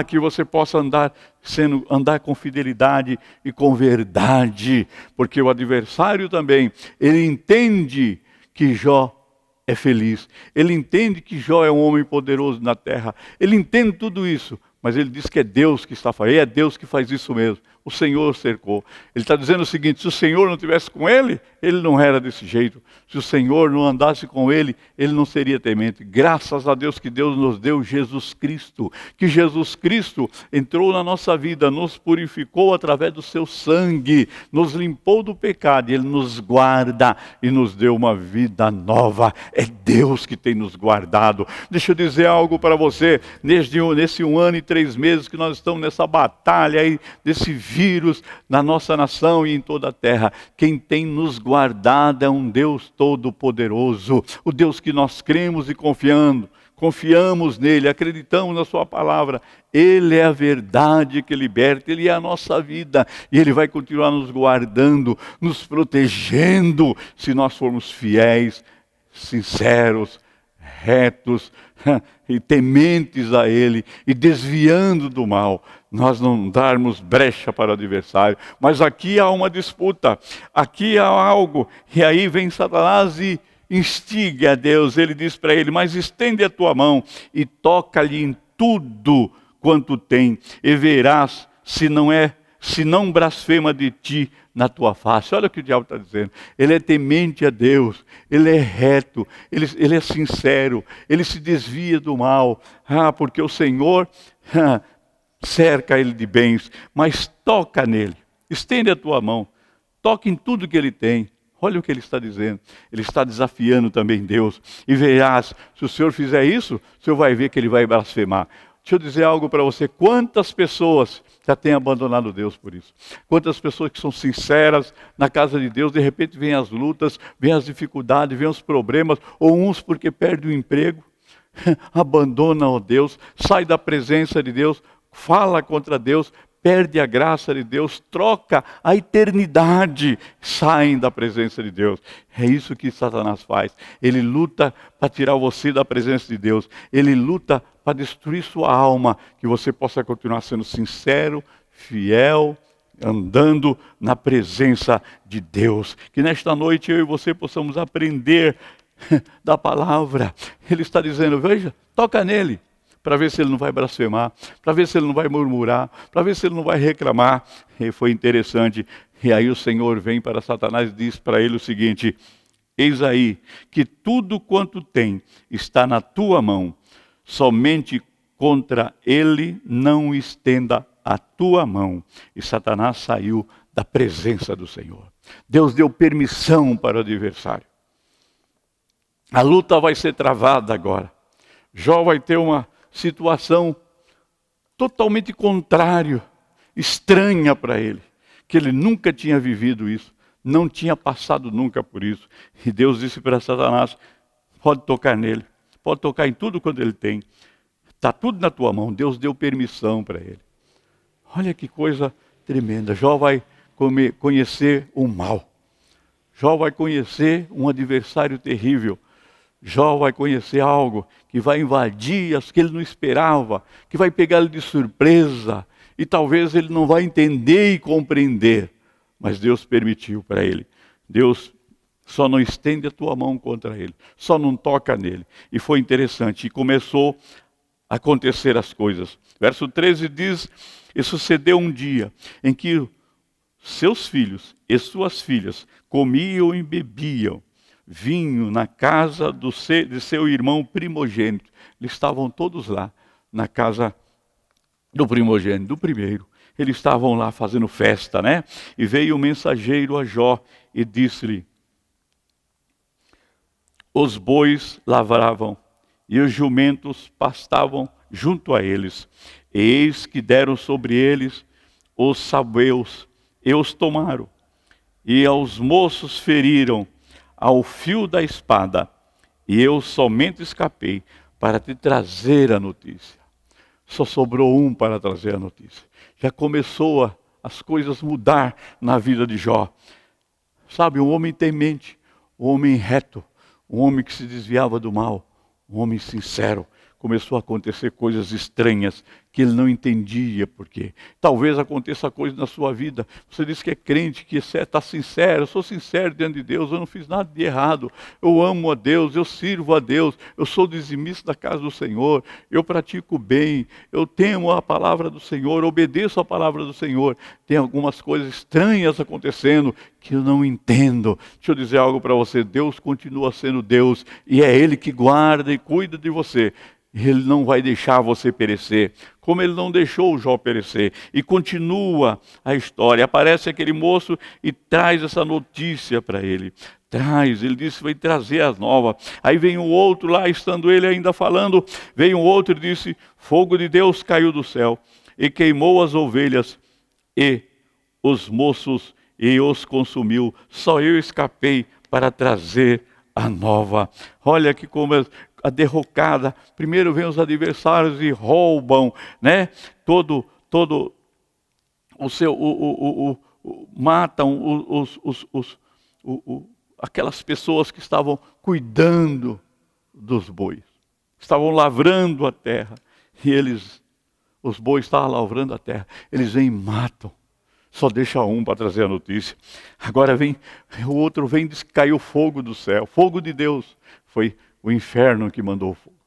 Que você possa andar com fidelidade e com verdade, porque o adversário também, ele entende que Jó é feliz, ele entende que Jó é um homem poderoso na terra, ele entende tudo isso, mas ele diz que é Deus que está fazendo, é Deus que faz isso mesmo. O Senhor cercou. Ele está dizendo o seguinte, se o Senhor não estivesse com ele, ele não era desse jeito. Se o Senhor não andasse com ele, ele não seria temente. Graças a Deus que Deus nos deu Jesus Cristo. Que Jesus Cristo entrou na nossa vida, nos purificou através do seu sangue, nos limpou do pecado, e Ele nos guarda e nos deu uma vida nova. É Deus que tem nos guardado. Deixa eu dizer algo para você, nesse 1 ano e 3 meses que nós estamos nessa batalha aí, desse vírus na nossa nação e em toda a terra. Quem tem nos guardado é um Deus todo-poderoso, o Deus que nós cremos e confiamos nele, acreditamos na sua palavra. Ele é a verdade que liberta, Ele é a nossa vida, e Ele vai continuar nos guardando, nos protegendo, se nós formos fiéis, sinceros, retos e tementes a Ele, e desviando do mal, nós não darmos brecha para o adversário. Mas aqui há uma disputa, aqui há algo, e aí vem Satanás e instiga a Deus. Ele diz para ele, mas estende a tua mão e toca-lhe em tudo quanto tem, e verás se não blasfema de ti na tua face. Olha o que o diabo está dizendo. Ele é temente a Deus, ele é reto, ele é sincero, ele se desvia do mal. Porque o Senhor cerca ele de bens, mas toca nele, estende a tua mão, toca em tudo que ele tem. Olha o que ele está dizendo. Ele está desafiando também Deus. E verás, se o Senhor fizer isso, o Senhor vai ver que ele vai blasfemar. Deixa eu dizer algo para você. Quantas pessoas já têm abandonado Deus por isso? Quantas pessoas que são sinceras na casa de Deus, de repente vêm as lutas, vêm as dificuldades, vêm os problemas, ou uns porque perdem o emprego, abandonam a Deus, saem da presença de Deus, fala contra Deus, perde a graça de Deus, troca a eternidade, saem da presença de Deus. É isso que Satanás faz. Ele luta para tirar você da presença de Deus. Ele luta para destruir sua alma, que você possa continuar sendo sincero, fiel, andando na presença de Deus. Que nesta noite eu e você possamos aprender da palavra. Ele está dizendo, veja, toca nele, para ver se ele não vai blasfemar, para ver se ele não vai murmurar, para ver se ele não vai reclamar. E foi interessante. E aí o Senhor vem para Satanás e diz para ele o seguinte, eis aí que tudo quanto tem está na tua mão, somente contra ele não estenda a tua mão. E Satanás saiu da presença do Senhor. Deus deu permissão para o adversário. A luta vai ser travada agora. Jó vai ter uma situação totalmente contrária, estranha para ele, que ele nunca tinha vivido isso, não tinha passado nunca por isso. E Deus disse para Satanás, pode tocar nele, pode tocar em tudo quanto ele tem, está tudo na tua mão. Deus deu permissão para ele. Olha que coisa tremenda. Jó vai conhecer o mal. Jó vai conhecer um adversário terrível. Jó vai conhecer algo que vai invadir as que ele não esperava, que vai pegar ele de surpresa, e talvez ele não vai entender e compreender, mas Deus permitiu para ele. Deus só não estende a tua mão contra ele, só não toca nele. E foi interessante, e começou a acontecer as coisas. Verso 13 diz: e sucedeu um dia em que seus filhos e suas filhas comiam e bebiam vinho na casa de seu irmão primogênito. Eles estavam todos lá, na casa do primogênito, do primeiro. Eles estavam lá fazendo festa, né? E veio o mensageiro a Jó e disse-lhe: os bois lavravam e os jumentos pastavam junto a eles. E eis que deram sobre eles os sabeus e os tomaram. E aos moços feriram ao fio da espada, e eu somente escapei para te trazer a notícia. Só sobrou um para trazer a notícia. Já começou as coisas mudar na vida de Jó. Sabe, um homem temente, um homem reto, um homem que se desviava do mal, um homem sincero. Começou a acontecer coisas estranhas que ele não entendia por quê. Talvez aconteça coisa na sua vida. Você diz que é crente, que está sincero. Eu sou sincero diante de Deus, eu não fiz nada de errado. Eu amo a Deus, eu sirvo a Deus. Eu sou dizimista da casa do Senhor. Eu pratico bem, eu temo a palavra do Senhor, obedeço a palavra do Senhor. Tem algumas coisas estranhas acontecendo que eu não entendo. Deixa eu dizer algo para você. Deus continua sendo Deus e é Ele que guarda e cuida de você. Ele não vai deixar você perecer, como ele não deixou o Jó perecer. E continua a história. Aparece aquele moço e traz essa notícia para ele. Ele disse, vai trazer as novas. Aí vem um outro lá, estando ele ainda falando, veio um outro e disse, fogo de Deus caiu do céu e queimou as ovelhas e os moços e os consumiu. Só eu escapei para trazer a nova. Olha que como a derrocada. Primeiro vem os adversários e roubam, né? Todo o seu, matam aquelas pessoas que estavam cuidando dos bois, estavam lavrando a terra, e os bois estavam lavrando a terra, eles vêm e matam. Só deixa um para trazer a notícia. Agora o outro vem e diz que caiu fogo do céu, fogo de Deus. Foi o inferno que mandou o fogo.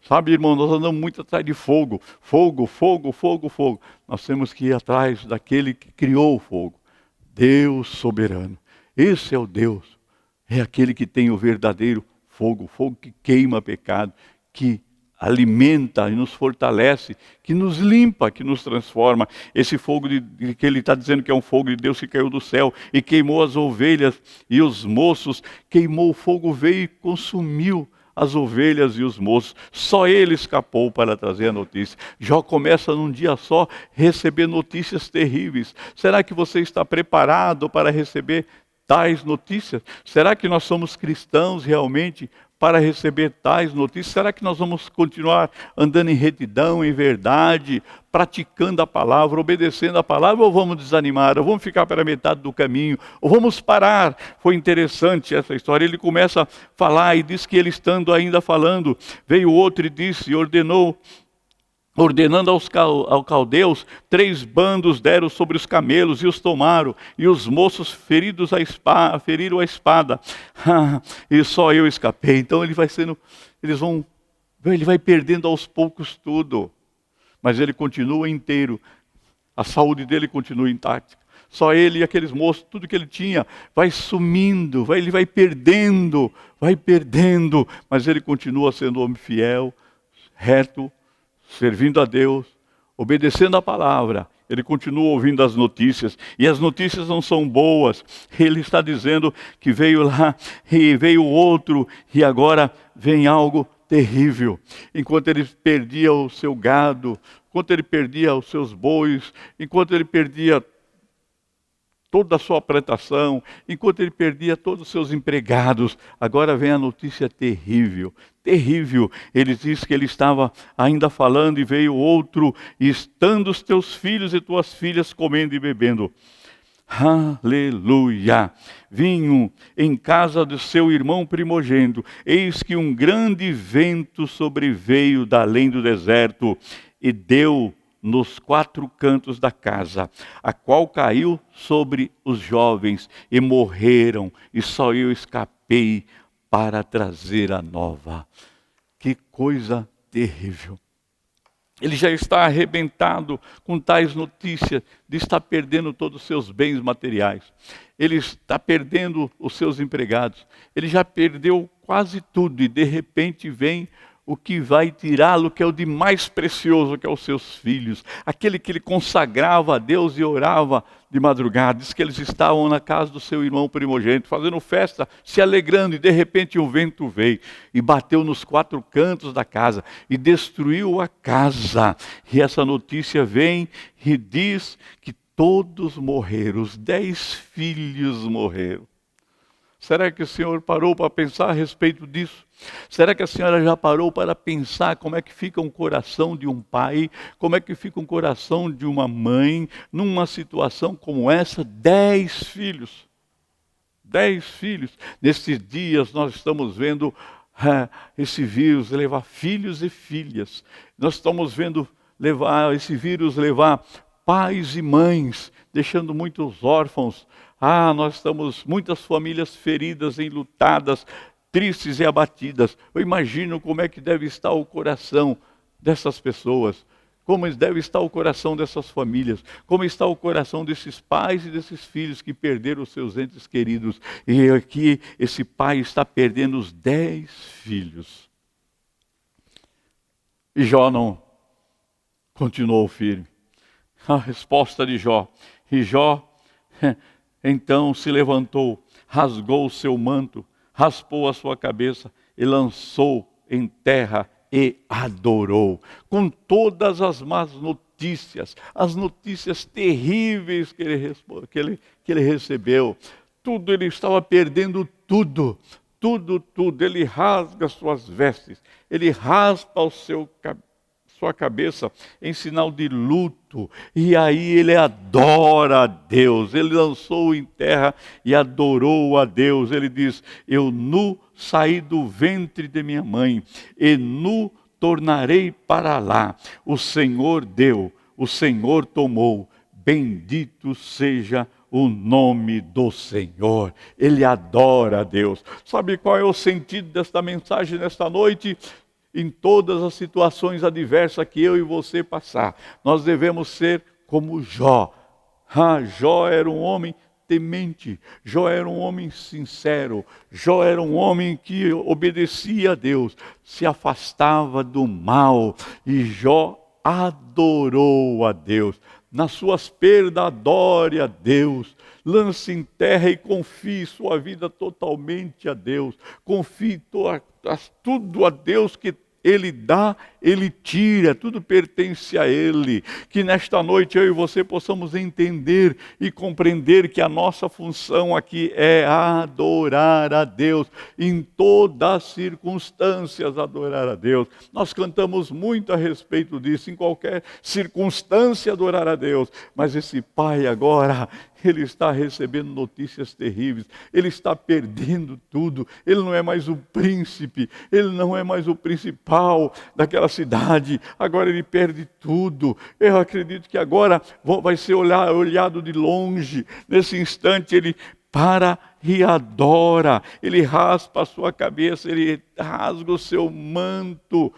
Sabe, irmão, nós andamos muito atrás de fogo. Fogo, fogo, fogo, fogo. Nós temos que ir atrás daquele que criou o fogo. Deus soberano. Esse é o Deus. É aquele que tem o verdadeiro fogo. Fogo que queima pecado, que alimenta e nos fortalece, que nos limpa, que nos transforma. Esse fogo que ele está dizendo que é um fogo de Deus que caiu do céu e queimou as ovelhas e os moços. Queimou o fogo, veio e consumiu as ovelhas e os moços. Só ele escapou para trazer a notícia. Jó começa num dia só a receber notícias terríveis. Será que você está preparado para receber tais notícias? Será que nós somos cristãos realmente para receber tais notícias? Será que nós vamos continuar andando em retidão, em verdade, praticando a palavra, obedecendo a palavra, ou vamos desanimar, ou vamos ficar pela metade do caminho, ou vamos parar? Foi interessante essa história. Ele começa a falar e diz que ele estando ainda falando, veio outro e disse, ordenando aos caldeus, 3 bandos deram sobre os camelos e os tomaram, e os moços feriram a espada, e só eu escapei. Então ele vai perdendo aos poucos tudo, mas ele continua inteiro, a saúde dele continua intacta. Só ele e aqueles moços, tudo que ele tinha, vai sumindo, ele vai perdendo, mas ele continua sendo homem fiel, reto, servindo a Deus, obedecendo a palavra. Ele continua ouvindo as notícias, e as notícias não são boas. Ele está dizendo que veio lá, e veio outro, e agora vem algo terrível. Enquanto ele perdia o seu gado, enquanto ele perdia os seus bois, enquanto ele perdia toda a sua plantação, enquanto ele perdia todos os seus empregados. Agora vem a notícia terrível, terrível. Ele diz que ele estava ainda falando e veio outro, e estando os teus filhos e tuas filhas comendo e bebendo. Aleluia! Vinho em casa do seu irmão primogênito, eis que um grande vento sobreveio da além do deserto e deu nos 4 cantos da casa, a qual caiu sobre os jovens e morreram, e só eu escapei para trazer a nova. Que coisa terrível! Ele já está arrebentado com tais notícias de estar perdendo todos os seus bens materiais. Ele está perdendo os seus empregados. Ele já perdeu quase tudo e de repente vem o que vai tirá-lo, que é o de mais precioso, que é os seus filhos. Aquele que ele consagrava a Deus e orava de madrugada. Diz que eles estavam na casa do seu irmão primogênito, fazendo festa, se alegrando, e de repente um vento veio e bateu nos 4 cantos da casa e destruiu a casa. E essa notícia vem e diz que todos morreram, os 10 filhos morreram. Será que o Senhor parou para pensar a respeito disso? Será que a senhora já parou para pensar como é que fica um coração de um pai, como é que fica um coração de uma mãe, numa situação como essa? 10 filhos. 10 filhos. Nesses dias nós estamos vendo esse vírus levar filhos e filhas. Nós estamos vendo esse vírus levar pais e mães, deixando muitos órfãos. Nós estamos, muitas famílias feridas, enlutadas, tristes e abatidas. Eu imagino como é que deve estar o coração dessas pessoas, como deve estar o coração dessas famílias, como está o coração desses pais e desses filhos que perderam os seus entes queridos. E aqui esse pai está perdendo os 10 filhos. E Jó não continuou firme. A resposta de Jó. E Jó então se levantou, rasgou o seu manto, raspou a sua cabeça e lançou em terra e adorou. Com todas as más notícias, as notícias terríveis que ele recebeu. Tudo, ele estava perdendo tudo. Tudo. Ele rasga suas vestes, ele raspa sua cabeça em sinal de luto, e aí ele adora a Deus. Ele lançou em terra e adorou a Deus. Ele diz: eu nu saí do ventre de minha mãe, e nu tornarei para lá. O Senhor deu, o Senhor tomou, bendito seja o nome do Senhor. Ele adora a Deus. Sabe qual é o sentido desta mensagem nesta noite? Em todas as situações adversas que eu e você passar, nós devemos ser como Jó. Jó era um homem temente, Jó era um homem sincero, Jó era um homem que obedecia a Deus, se afastava do mal, e Jó adorou a Deus. Nas suas perdas, adore a Deus. Lance em terra e confie sua vida totalmente a Deus. Confie tudo a Deus, que Ele dá, Ele tira, tudo pertence a Ele. Que nesta noite eu e você possamos entender e compreender que a nossa função aqui é adorar a Deus. Em todas as circunstâncias, adorar a Deus. Nós cantamos muito a respeito disso, em qualquer circunstância adorar a Deus. Mas esse pai agora, ele está recebendo notícias terríveis, ele está perdendo tudo, ele não é mais o príncipe, ele não é mais o principal daquela cidade, agora ele perde tudo. Eu acredito que agora vai ser olhado de longe. Nesse instante ele para e adora, ele raspa a sua cabeça, ele rasga o seu manto,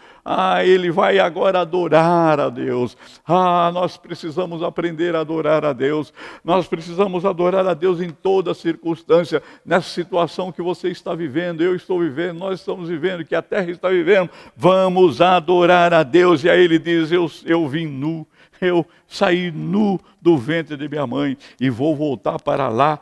ele vai agora adorar a Deus. Nós precisamos aprender a adorar a Deus, nós precisamos adorar a Deus em toda circunstância, nessa situação que você está vivendo, eu estou vivendo, nós estamos vivendo, que a terra está vivendo, vamos adorar a Deus. E aí ele diz: eu vim nu, eu saí nu do ventre de minha mãe, e vou voltar para lá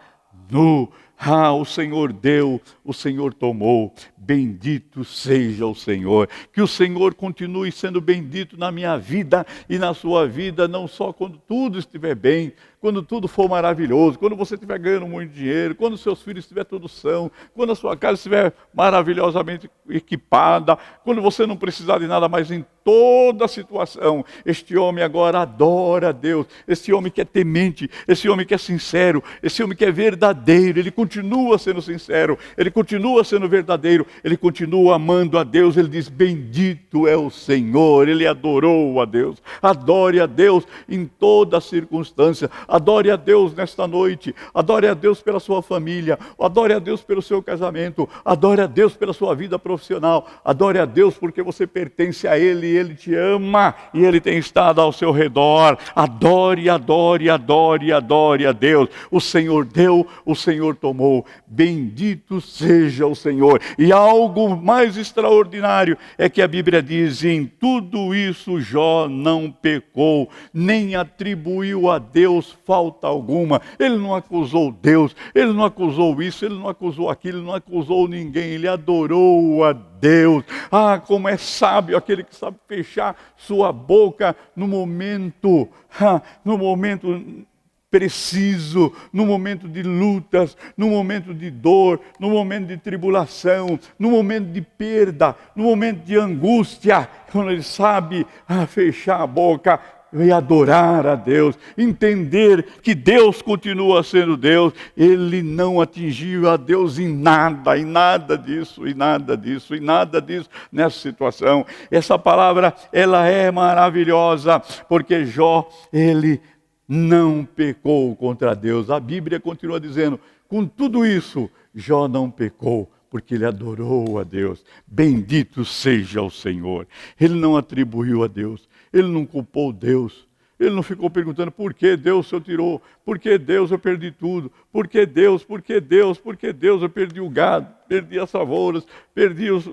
nu. Ah, o Senhor deu, o Senhor tomou. Bendito seja o Senhor. Que o Senhor continue sendo bendito na minha vida e na sua vida, não só quando tudo estiver bem, quando tudo for maravilhoso, quando você estiver ganhando muito dinheiro, quando seus filhos estiver todos são, quando a sua casa estiver maravilhosamente equipada, quando você não precisar de nada mais em toda situação. Este homem agora adora a Deus, esse homem que é temente, esse homem que é sincero, esse homem que é verdadeiro, ele continua sendo sincero, ele continua sendo verdadeiro, ele continua amando a Deus. Ele diz: bendito é o Senhor. Ele adorou a Deus. Adore a Deus em toda circunstância. Adore a Deus nesta noite. Adore a Deus pela sua família. Adore a Deus pelo seu casamento. Adore a Deus pela sua vida profissional. Adore a Deus porque você pertence a Ele, Ele te ama e Ele tem estado ao seu redor. Adore, adore, adore, adore a Deus. O Senhor deu, o Senhor tomou. Bendito seja o Senhor. E algo mais extraordinário é que a Bíblia diz: em tudo isso Jó não pecou, nem atribuiu a Deus falta alguma. Ele não acusou Deus, ele não acusou isso, ele não acusou aquilo, ele não acusou ninguém, ele adorou a Deus. Ah, como é sábio aquele que sabe fechar sua boca no momento preciso, no momento de lutas, no momento de dor, no momento de tribulação, no momento de perda, no momento de angústia, quando ele sabe fechar a boca e adorar a Deus, entender que Deus continua sendo Deus. Ele não atingiu a Deus em nada disso nessa situação. Essa palavra, ela é maravilhosa, porque Jó, ele não pecou contra Deus. A Bíblia continua dizendo: com tudo isso, Jó não pecou, porque ele adorou a Deus. Bendito seja o Senhor. Ele não atribuiu a Deus, ele não culpou Deus, ele não ficou perguntando: por que Deus o Senhor tirou? Por que Deus eu perdi tudo? Por que Deus? Por que Deus? Por que Deus eu perdi o gado? Perdi as lavouras, perdi os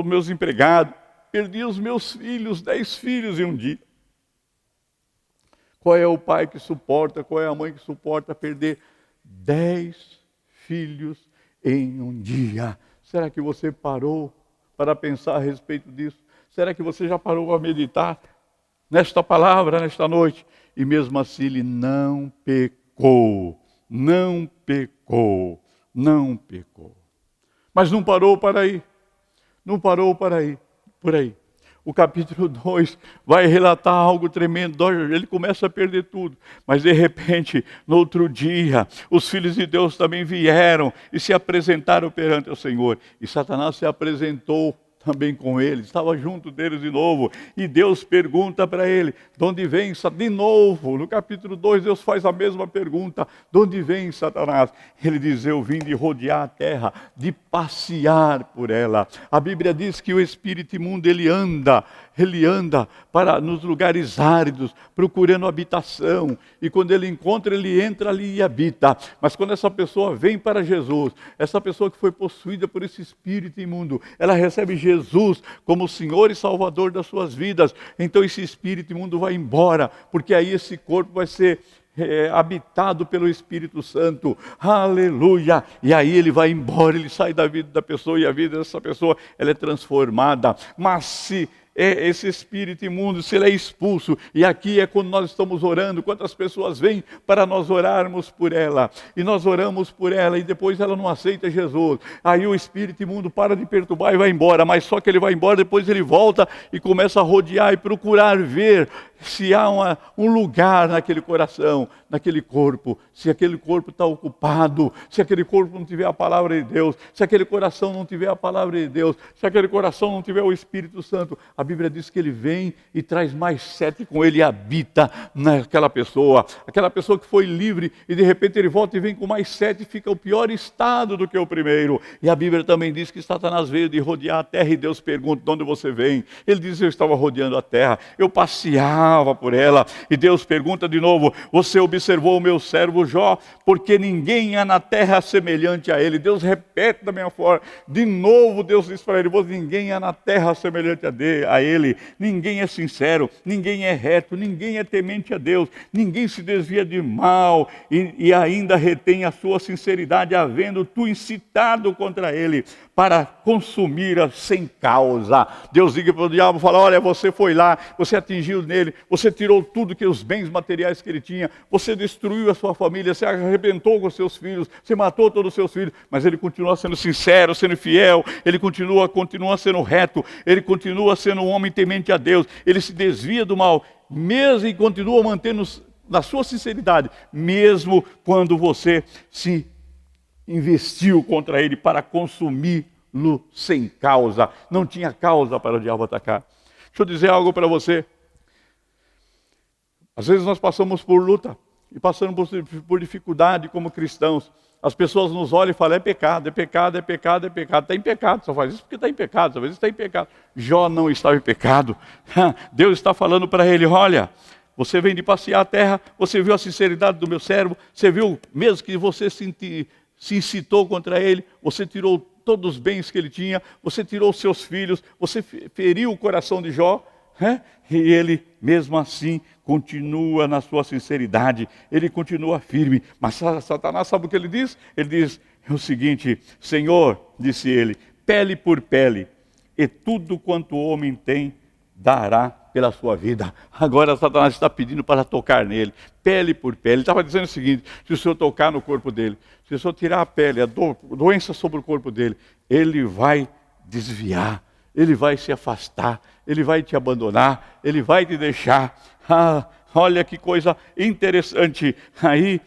meus empregados, perdi os meus filhos, 10 filhos em um dia. Qual é o pai que suporta, qual é a mãe que suporta perder 10 filhos em um dia? Será que você parou para pensar a respeito disso? Será que você já parou a meditar nesta palavra, nesta noite? E mesmo assim ele não pecou. Mas não parou para aí. Por aí. O capítulo 2 vai relatar algo tremendo. Ele começa a perder tudo, mas de repente, no outro dia, os filhos de Deus também vieram e se apresentaram perante o Senhor. E Satanás se apresentou também com eles, estava junto deles de novo. E Deus pergunta para ele: de onde vem Satanás? De novo, no capítulo 2, Deus faz a mesma pergunta: de onde vem Satanás? Ele diz: eu vim de rodear a terra, de passear por ela. A Bíblia diz que o espírito imundo, ele anda nos lugares áridos, procurando habitação. E quando ele encontra, ele entra ali e habita. Mas quando essa pessoa vem para Jesus, essa pessoa que foi possuída por esse espírito imundo, ela recebe Jesus como Senhor e Salvador das suas vidas. Então esse espírito imundo vai embora, porque aí esse corpo vai ser habitado pelo Espírito Santo. Aleluia! E aí ele vai embora, ele sai da vida da pessoa, e a vida dessa pessoa, ela é transformada. Mas se esse espírito imundo, se ele é expulso, e aqui é quando nós estamos orando, quantas pessoas vêm para nós orarmos por ela, e nós oramos por ela, e depois ela não aceita Jesus, aí o espírito imundo para de perturbar e vai embora. Mas só que ele vai embora, depois ele volta e começa a rodear e procurar ver se há um lugar naquele coração, naquele corpo, se aquele corpo está ocupado, se aquele corpo não tiver a palavra de Deus, se aquele coração não tiver a palavra de Deus, se aquele coração não tiver o Espírito Santo. A Bíblia diz que ele vem e traz mais 7 com ele e habita naquela pessoa. Aquela pessoa que foi livre e de repente ele volta e vem com mais 7 e fica o pior estado do que o primeiro. E a Bíblia também diz que Satanás veio de rodear a terra, e Deus pergunta: de onde você vem? Ele diz: eu estava rodeando a terra, eu passeava por ela. E Deus pergunta de novo: você observou o meu servo Jó? Porque ninguém há na terra semelhante a ele. Deus repete da mesma forma. De novo Deus diz para ele: ninguém há na terra semelhante a a Ele. Ninguém é sincero, ninguém é reto, ninguém é temente a Deus, ninguém se desvia de mal e ainda retém a sua sinceridade, havendo tu incitado contra Ele para consumi-la sem causa. Deus liga para o diabo e fala: olha, você foi lá, você atingiu nele, você tirou tudo que os bens materiais que ele tinha, você destruiu a sua família, você arrebentou com os seus filhos, você matou todos os seus filhos, mas ele continua sendo sincero, sendo fiel, ele continua sendo reto, ele continua sendo um homem temente a Deus, ele se desvia do mal, mesmo e continua mantendo na sua sinceridade, mesmo quando você se investiu contra ele para consumi-lo sem causa. Não tinha causa para o diabo atacar. Deixa eu dizer algo para você. Às vezes nós passamos por luta e passamos por dificuldade como cristãos. As pessoas nos olham e falam: é pecado, é pecado, é pecado, é pecado. Está em pecado, só faz isso porque está em pecado, talvez está em pecado. Jó não estava em pecado. Deus está falando para ele: olha, você vem de passear a terra, você viu a sinceridade do meu servo, você viu, mesmo que você se incitou contra ele, você tirou todos os bens que ele tinha, você tirou os seus filhos, você feriu o coração de Jó, e ele mesmo assim continua na sua sinceridade, ele continua firme. Mas Satanás sabe o que ele diz? Ele diz o seguinte: Senhor, disse ele, pele por pele, e tudo quanto o homem tem dará pela sua vida. Agora Satanás está pedindo para tocar nele, pele por pele. Ele estava dizendo o seguinte: se o Senhor tocar no corpo dele, se o Senhor tirar a pele, a doença sobre o corpo dele, ele vai desviar, ele vai se afastar, ele vai te abandonar, ele vai te deixar. Olha que coisa interessante. Aí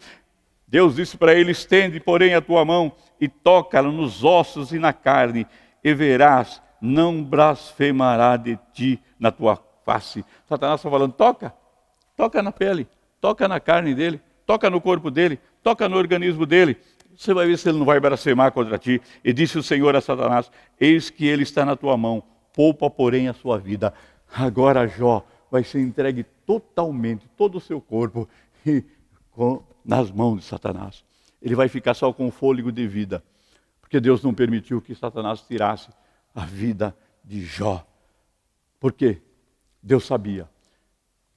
Deus disse para ele: estende, porém, a tua mão e toca-lo nos ossos e na carne, e verás, não blasfemará de ti na tua face. Satanás está falando: toca na pele, toca na carne dele, toca no corpo dele, toca no organismo dele. Você vai ver se ele não vai blasfemar contra ti. E disse o Senhor a Satanás: eis que ele está na tua mão, poupa, porém, a sua vida. Agora Jó vai ser entregue totalmente, todo o seu corpo, nas mãos de Satanás. Ele vai ficar só com o fôlego de vida, porque Deus não permitiu que Satanás tirasse a vida de Jó. Por quê? Deus sabia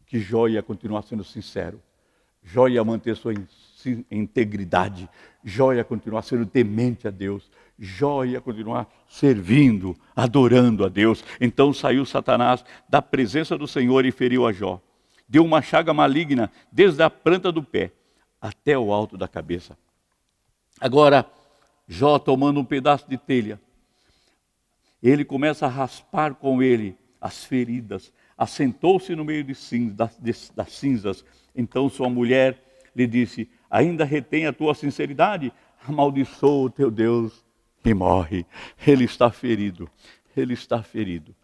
que Jó ia continuar sendo sincero, Jó ia manter sua integridade, Jó ia continuar sendo temente a Deus, Jó ia continuar servindo, adorando a Deus. Então saiu Satanás da presença do Senhor e feriu a Jó. Deu uma chaga maligna desde a planta do pé até o alto da cabeça. Agora, Jó, tomando um pedaço de telha, ele começa a raspar com ele as feridas, assentou-se no meio das cinzas. Então sua mulher lhe disse: ainda retém a tua sinceridade? Amaldiçoa o teu Deus e morre. Ele está ferido, ele está ferido.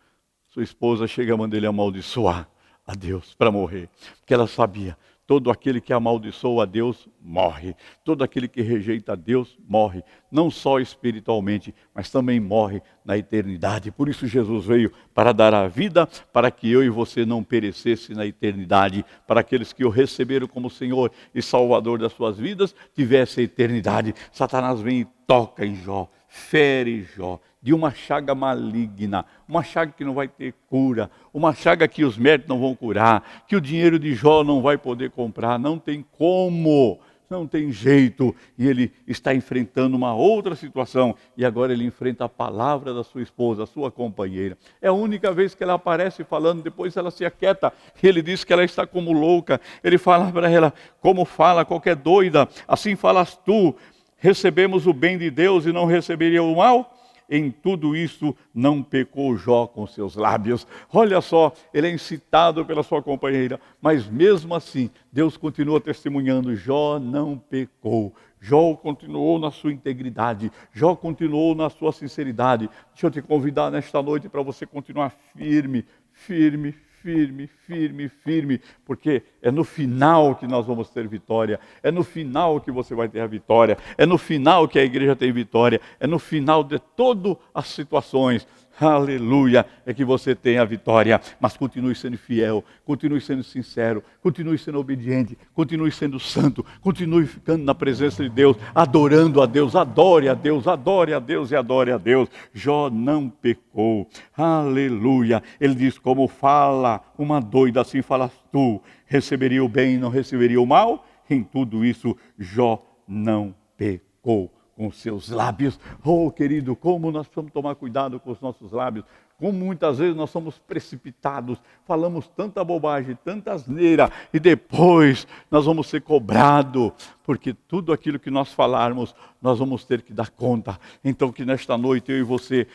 Sua esposa chega a mandar ele amaldiçoar a Deus para morrer, porque ela sabia: todo aquele que amaldiçoa a Deus morre. Todo aquele que rejeita a Deus morre. Não só espiritualmente, mas também morre na eternidade. Por isso Jesus veio para dar a vida, para que eu e você não perecesse na eternidade. Para aqueles que o receberam como Senhor e Salvador das suas vidas, tivessem a eternidade. Satanás vem e toca em Jó, fere Jó, de uma chaga maligna, uma chaga que não vai ter cura, uma chaga que os médicos não vão curar, que o dinheiro de Jó não vai poder comprar, não tem como, não tem jeito. E ele está enfrentando uma outra situação, e agora ele enfrenta a palavra da sua esposa, a sua companheira. É a única vez que ela aparece falando, depois ela se aquieta, e ele diz que ela está como louca. Ele fala para ela: como fala qualquer doida, assim falas tu. Recebemos o bem de Deus e não receberia o mal? Em tudo isso não pecou Jó com seus lábios. Olha só, ele é incitado pela sua companheira, mas mesmo assim, Deus continua testemunhando: Jó não pecou. Jó continuou na sua integridade, Jó continuou na sua sinceridade. Deixa eu te convidar nesta noite para você continuar firme, firme, firme, firme, firme, porque é no final que nós vamos ter vitória, é no final que você vai ter a vitória, é no final que a igreja tem vitória, é no final de todas as situações aleluia, é que você tenha a vitória. Mas continue sendo fiel, continue sendo sincero, continue sendo obediente, continue sendo santo, continue ficando na presença de Deus, adorando a Deus, adore a Deus, adore a Deus e adore a Deus. Jó não pecou, aleluia. Ele diz: como fala uma doida, assim falas tu, receberia o bem e não receberia o mal? Em tudo isso, Jó não pecou com os seus lábios. Oh, querido, como nós precisamos tomar cuidado com os nossos lábios. Como muitas vezes nós somos precipitados, falamos tanta bobagem, tanta asneira, e depois nós vamos ser cobrados, porque tudo aquilo que nós falarmos, nós vamos ter que dar conta. Então que nesta noite eu e você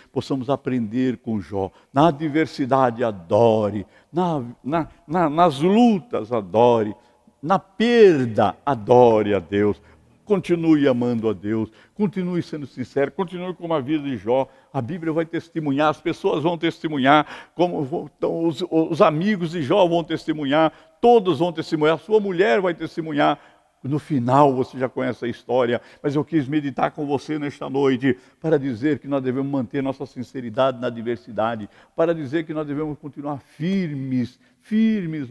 aprender com Jó. Na adversidade, adore. Nas lutas, adore. Na perda, adore a Deus. Continue amando a Deus, continue sendo sincero, continue com a vida de Jó. A Bíblia vai testemunhar, as pessoas vão testemunhar, os amigos de Jó vão testemunhar, todos vão testemunhar, a sua mulher vai testemunhar. No final você já conhece a história, mas eu quis meditar com você nesta noite para dizer que nós devemos manter nossa sinceridade na adversidade, para dizer que nós devemos continuar firmes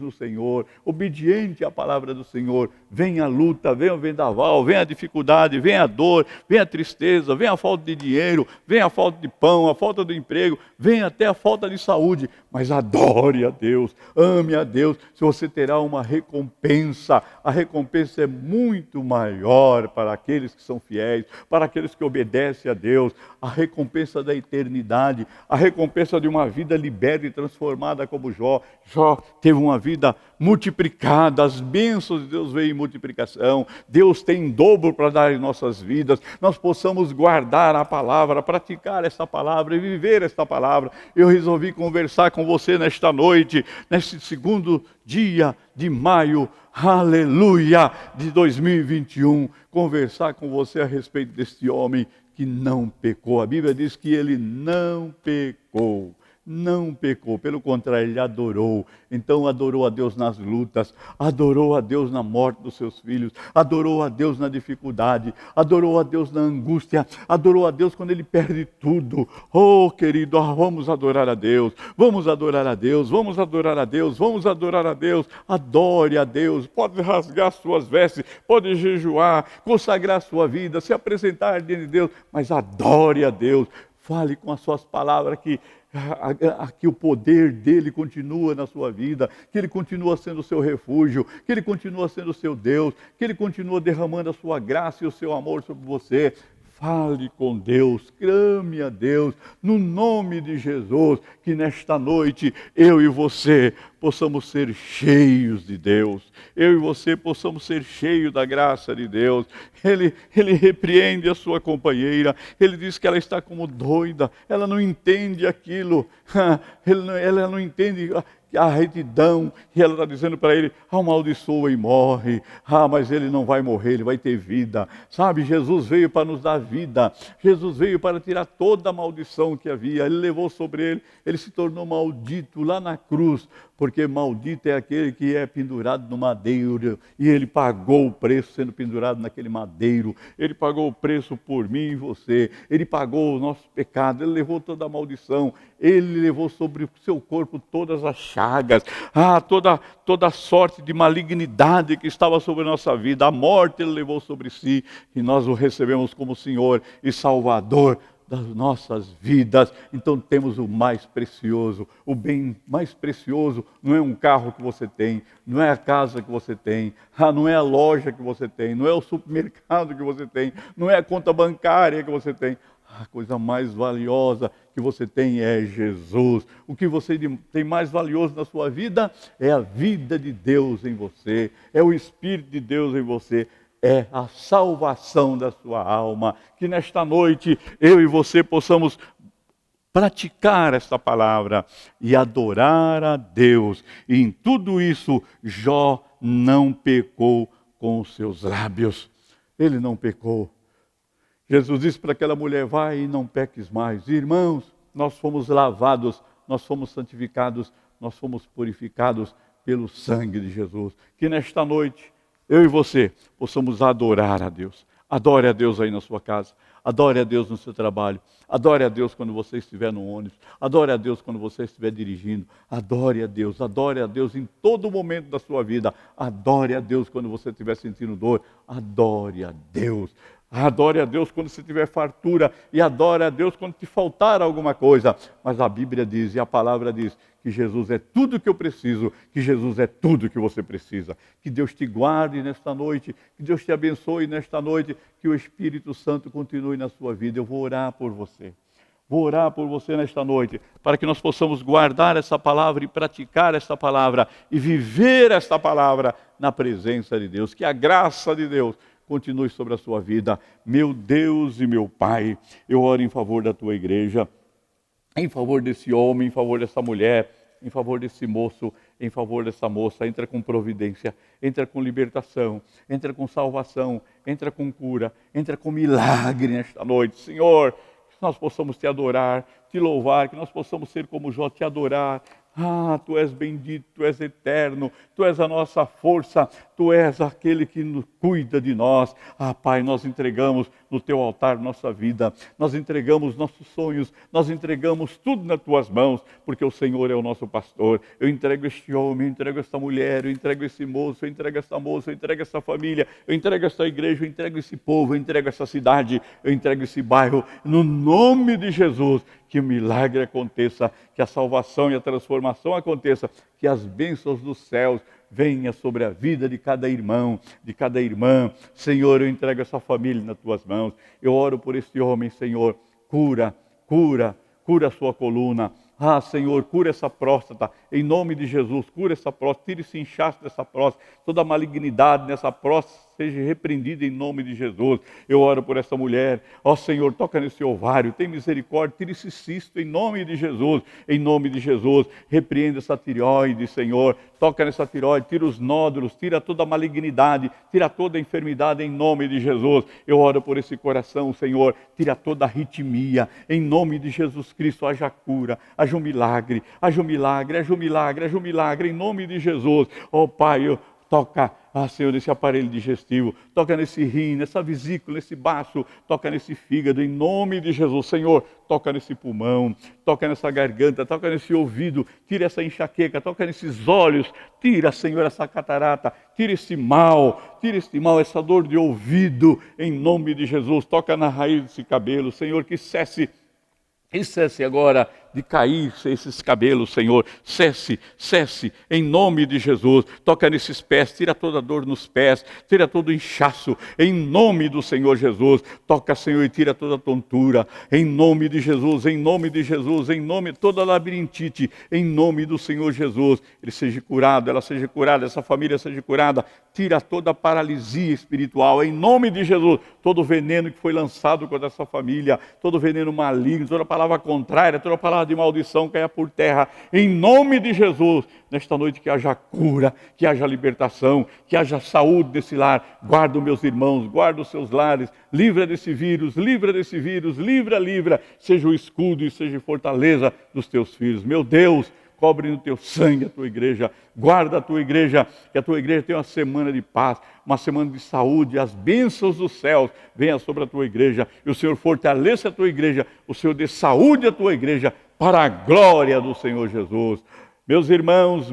no Senhor, obediente à palavra do Senhor. Vem a luta, vem o vendaval, vem a dificuldade, vem a dor, vem a tristeza, vem a falta de dinheiro, vem a falta de pão, a falta do emprego, vem até a falta de saúde, mas adore a Deus, ame a Deus, se você terá uma recompensa. A recompensa é muito maior para aqueles que são fiéis, para aqueles que obedecem a Deus, a recompensa da eternidade, a recompensa de uma vida liberta e transformada como Jó. Jó teve uma vida multiplicada, as bênçãos de Deus veio em multiplicação, Deus tem em dobro para dar em nossas vidas, nós possamos guardar a palavra, praticar esta palavra e viver esta palavra. Eu resolvi conversar com você nesta noite, neste segundo dia de maio, aleluia, de 2021, conversar com você a respeito deste homem que não pecou. A Bíblia diz que ele não pecou. Não pecou, pelo contrário, ele adorou. Então adorou a Deus nas lutas, adorou a Deus na morte dos seus filhos, adorou a Deus na dificuldade, adorou a Deus na angústia, adorou a Deus quando ele perde tudo. Oh, querido, vamos adorar a Deus, vamos adorar a Deus, vamos adorar a Deus, vamos adorar a Deus. Adore a Deus, pode rasgar suas vestes, pode jejuar, consagrar sua vida, se apresentar diante de Deus, mas adore a Deus. Fale com as suas palavras que o poder dele continua na sua vida, que ele continua sendo o seu refúgio, que ele continua sendo o seu Deus, que ele continua derramando a sua graça e o seu amor sobre você. Fale com Deus, clame a Deus, no nome de Jesus, que nesta noite eu e você possamos ser cheios de Deus, eu e você possamos ser cheios da graça de Deus. Ele repreende a sua companheira, ele diz que ela está como doida, ela não entende aquilo, ela não entende a retidão, e ela está dizendo para ele: amaldiçoa e morre. Mas ele não vai morrer, ele vai ter vida. Sabe, Jesus veio para nos dar vida, Jesus veio para tirar toda a maldição que havia, ele levou sobre ele, ele se tornou maldito lá na cruz, porque maldito é aquele que é pendurado no madeiro, e ele pagou o preço sendo pendurado naquele madeiro, ele pagou o preço por mim e você, ele pagou o nosso pecado, ele levou toda a maldição, ele levou sobre o seu corpo todas as chagas, toda a sorte de malignidade que estava sobre a nossa vida, a morte ele levou sobre si, e nós o recebemos como Senhor e Salvador das nossas vidas. Então temos o mais precioso, o bem mais precioso. Não é um carro que você tem, não é a casa que você tem, não é a loja que você tem, não é o supermercado que você tem, não é a conta bancária que você tem. A coisa mais valiosa que você tem é Jesus. O que você tem mais valioso na sua vida é a vida de Deus em você, é o Espírito de Deus em você, é a salvação da sua alma. Que nesta noite eu e você possamos praticar esta palavra e adorar a Deus. E em tudo isso, Jó não pecou com os seus lábios. Ele não pecou. Jesus disse para aquela mulher: vai e não peques mais. Irmãos, nós fomos lavados, nós fomos santificados, nós fomos purificados pelo sangue de Jesus. Que nesta noite eu e você possamos adorar a Deus. Adore a Deus aí na sua casa. Adore a Deus no seu trabalho. Adore a Deus quando você estiver no ônibus. Adore a Deus quando você estiver dirigindo. Adore a Deus em todo momento da sua vida. Adore a Deus quando você estiver sentindo dor. Adore a Deus. Adore a Deus quando você tiver fartura e adore a Deus quando te faltar alguma coisa. Mas a Bíblia diz e a palavra diz que Jesus é tudo que eu preciso, que Jesus é tudo que você precisa. Que Deus te guarde nesta noite, que Deus te abençoe nesta noite, que o Espírito Santo continue na sua vida. Eu vou orar por você. Vou orar por você nesta noite, para que nós possamos guardar essa palavra e praticar esta palavra e viver esta palavra na presença de Deus. Que a graça de Deus continue sobre a sua vida. Meu Deus e meu Pai, eu oro em favor da tua igreja, em favor desse homem, em favor dessa mulher, em favor desse moço, em favor dessa moça. Entra com providência, entra com libertação, entra com salvação, entra com cura, entra com milagre nesta noite. Senhor, que nós possamos te adorar, te louvar, que nós possamos ser como Jó, te adorar. Ah, Tu és bendito, Tu és eterno, Tu és a nossa força, Tu és aquele que cuida de nós. Ah, Pai, nós entregamos no Teu altar nossa vida, nós entregamos nossos sonhos, nós entregamos tudo nas Tuas mãos, porque o Senhor é o nosso pastor. Eu entrego este homem, eu entrego esta mulher, eu entrego esse moço, eu entrego esta moça, eu entrego essa família, eu entrego esta igreja, eu entrego esse povo, eu entrego essa cidade, eu entrego esse bairro, no nome de Jesus. Que o milagre aconteça, que a salvação e a transformação aconteça, que as bênçãos dos céus venham sobre a vida de cada irmão, de cada irmã. Senhor, eu entrego essa família nas Tuas mãos. Eu oro por este homem, Senhor. Cura a sua coluna. Ah, Senhor, cura essa próstata, em nome de Jesus, cura essa próstata, tira esse inchaço dessa próstata, toda a malignidade nessa próstata seja repreendida em nome de Jesus. Eu oro por essa mulher, ó Senhor, toca nesse ovário, tem misericórdia, tira esse cisto em nome de Jesus, repreenda essa tireoide, Senhor, toca nessa tireoide, tira os nódulos, tira toda a malignidade, tira toda a enfermidade em nome de Jesus. Eu oro por esse coração, Senhor, tira toda a arritmia, em nome de Jesus Cristo, haja cura, haja um milagre, haja um milagre, haja um milagre, haja um milagre, em nome de Jesus. Ó Pai, toca, Senhor, nesse aparelho digestivo, toca nesse rim, nessa vesícula, nesse baço, toca nesse fígado, em nome de Jesus. Senhor, toca nesse pulmão, toca nessa garganta, toca nesse ouvido, tira essa enxaqueca, toca nesses olhos, tira, Senhor, essa catarata, tira esse mal, essa dor de ouvido, em nome de Jesus. Toca na raiz desse cabelo, Senhor, que cesse agora de cair esses cabelos, Senhor. Cesse, em nome de Jesus. Toca nesses pés, tira toda a dor nos pés, tira todo o inchaço, em nome do Senhor Jesus. Toca, Senhor, e tira toda a tontura, em nome de Jesus, em nome de Jesus, em nome de toda a labirintite, em nome do Senhor Jesus. Ele seja curado, ela seja curada, essa família seja curada. Tira toda a paralisia espiritual, em nome de Jesus. Todo o veneno que foi lançado contra essa família, todo o veneno maligno, toda a palavra contrária, toda a palavra de maldição caia por terra, em nome de Jesus. Nesta noite que haja cura, que haja libertação, que haja saúde nesse lar. Guarda os meus irmãos, guarda os seus lares, livra desse vírus, livra. Seja o escudo e seja a fortaleza dos teus filhos. Meu Deus, cobre no teu sangue a tua igreja, guarda a tua igreja, que a tua igreja tenha uma semana de paz, uma semana de saúde, as bênçãos dos céus venham sobre a tua igreja, e o Senhor fortaleça a tua igreja, o Senhor dê saúde à tua igreja, para a glória do Senhor Jesus. Meus irmãos,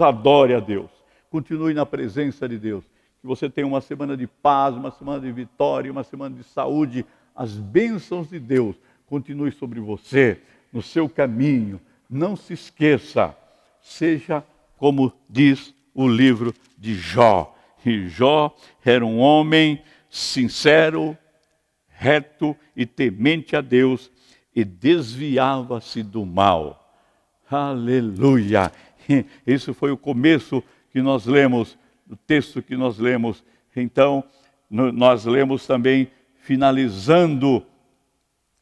adore a Deus, continue na presença de Deus, que você tenha uma semana de paz, uma semana de vitória, uma semana de saúde, as bênçãos de Deus continuem sobre você, no seu caminho. Não se esqueça, seja como diz o livro de Jó. E Jó era um homem sincero, reto e temente a Deus, e desviava-se do mal. Aleluia! Isso foi o começo que nós lemos, do texto que nós lemos. Então, nós lemos também, finalizando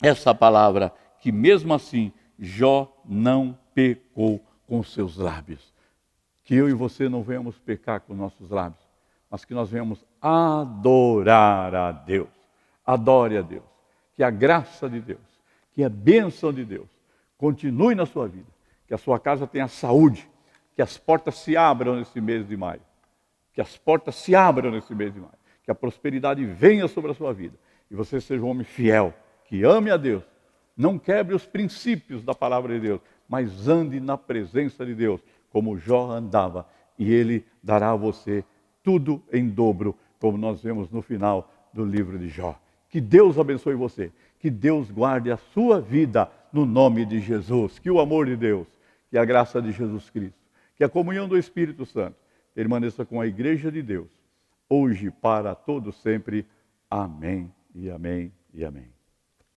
essa palavra, que mesmo assim, Jó não pecou com seus lábios. Que eu e você não venhamos pecar com nossos lábios, mas que nós venhamos adorar a Deus. Adore a Deus. Que a graça de Deus, que a bênção de Deus continue na sua vida. Que a sua casa tenha saúde. Que as portas se abram nesse mês de maio. Que as portas se abram nesse mês de maio. Que a prosperidade venha sobre a sua vida. E você seja um homem fiel, que ame a Deus. Não quebre os princípios da palavra de Deus, mas ande na presença de Deus, como Jó andava. E Ele dará a você tudo em dobro, como nós vemos no final do livro de Jó. Que Deus abençoe você. Que Deus guarde a sua vida no nome de Jesus. Que o amor de Deus, que a graça de Jesus Cristo, que a comunhão do Espírito Santo permaneça com a igreja de Deus, hoje para todo sempre. Amém e amém e amém.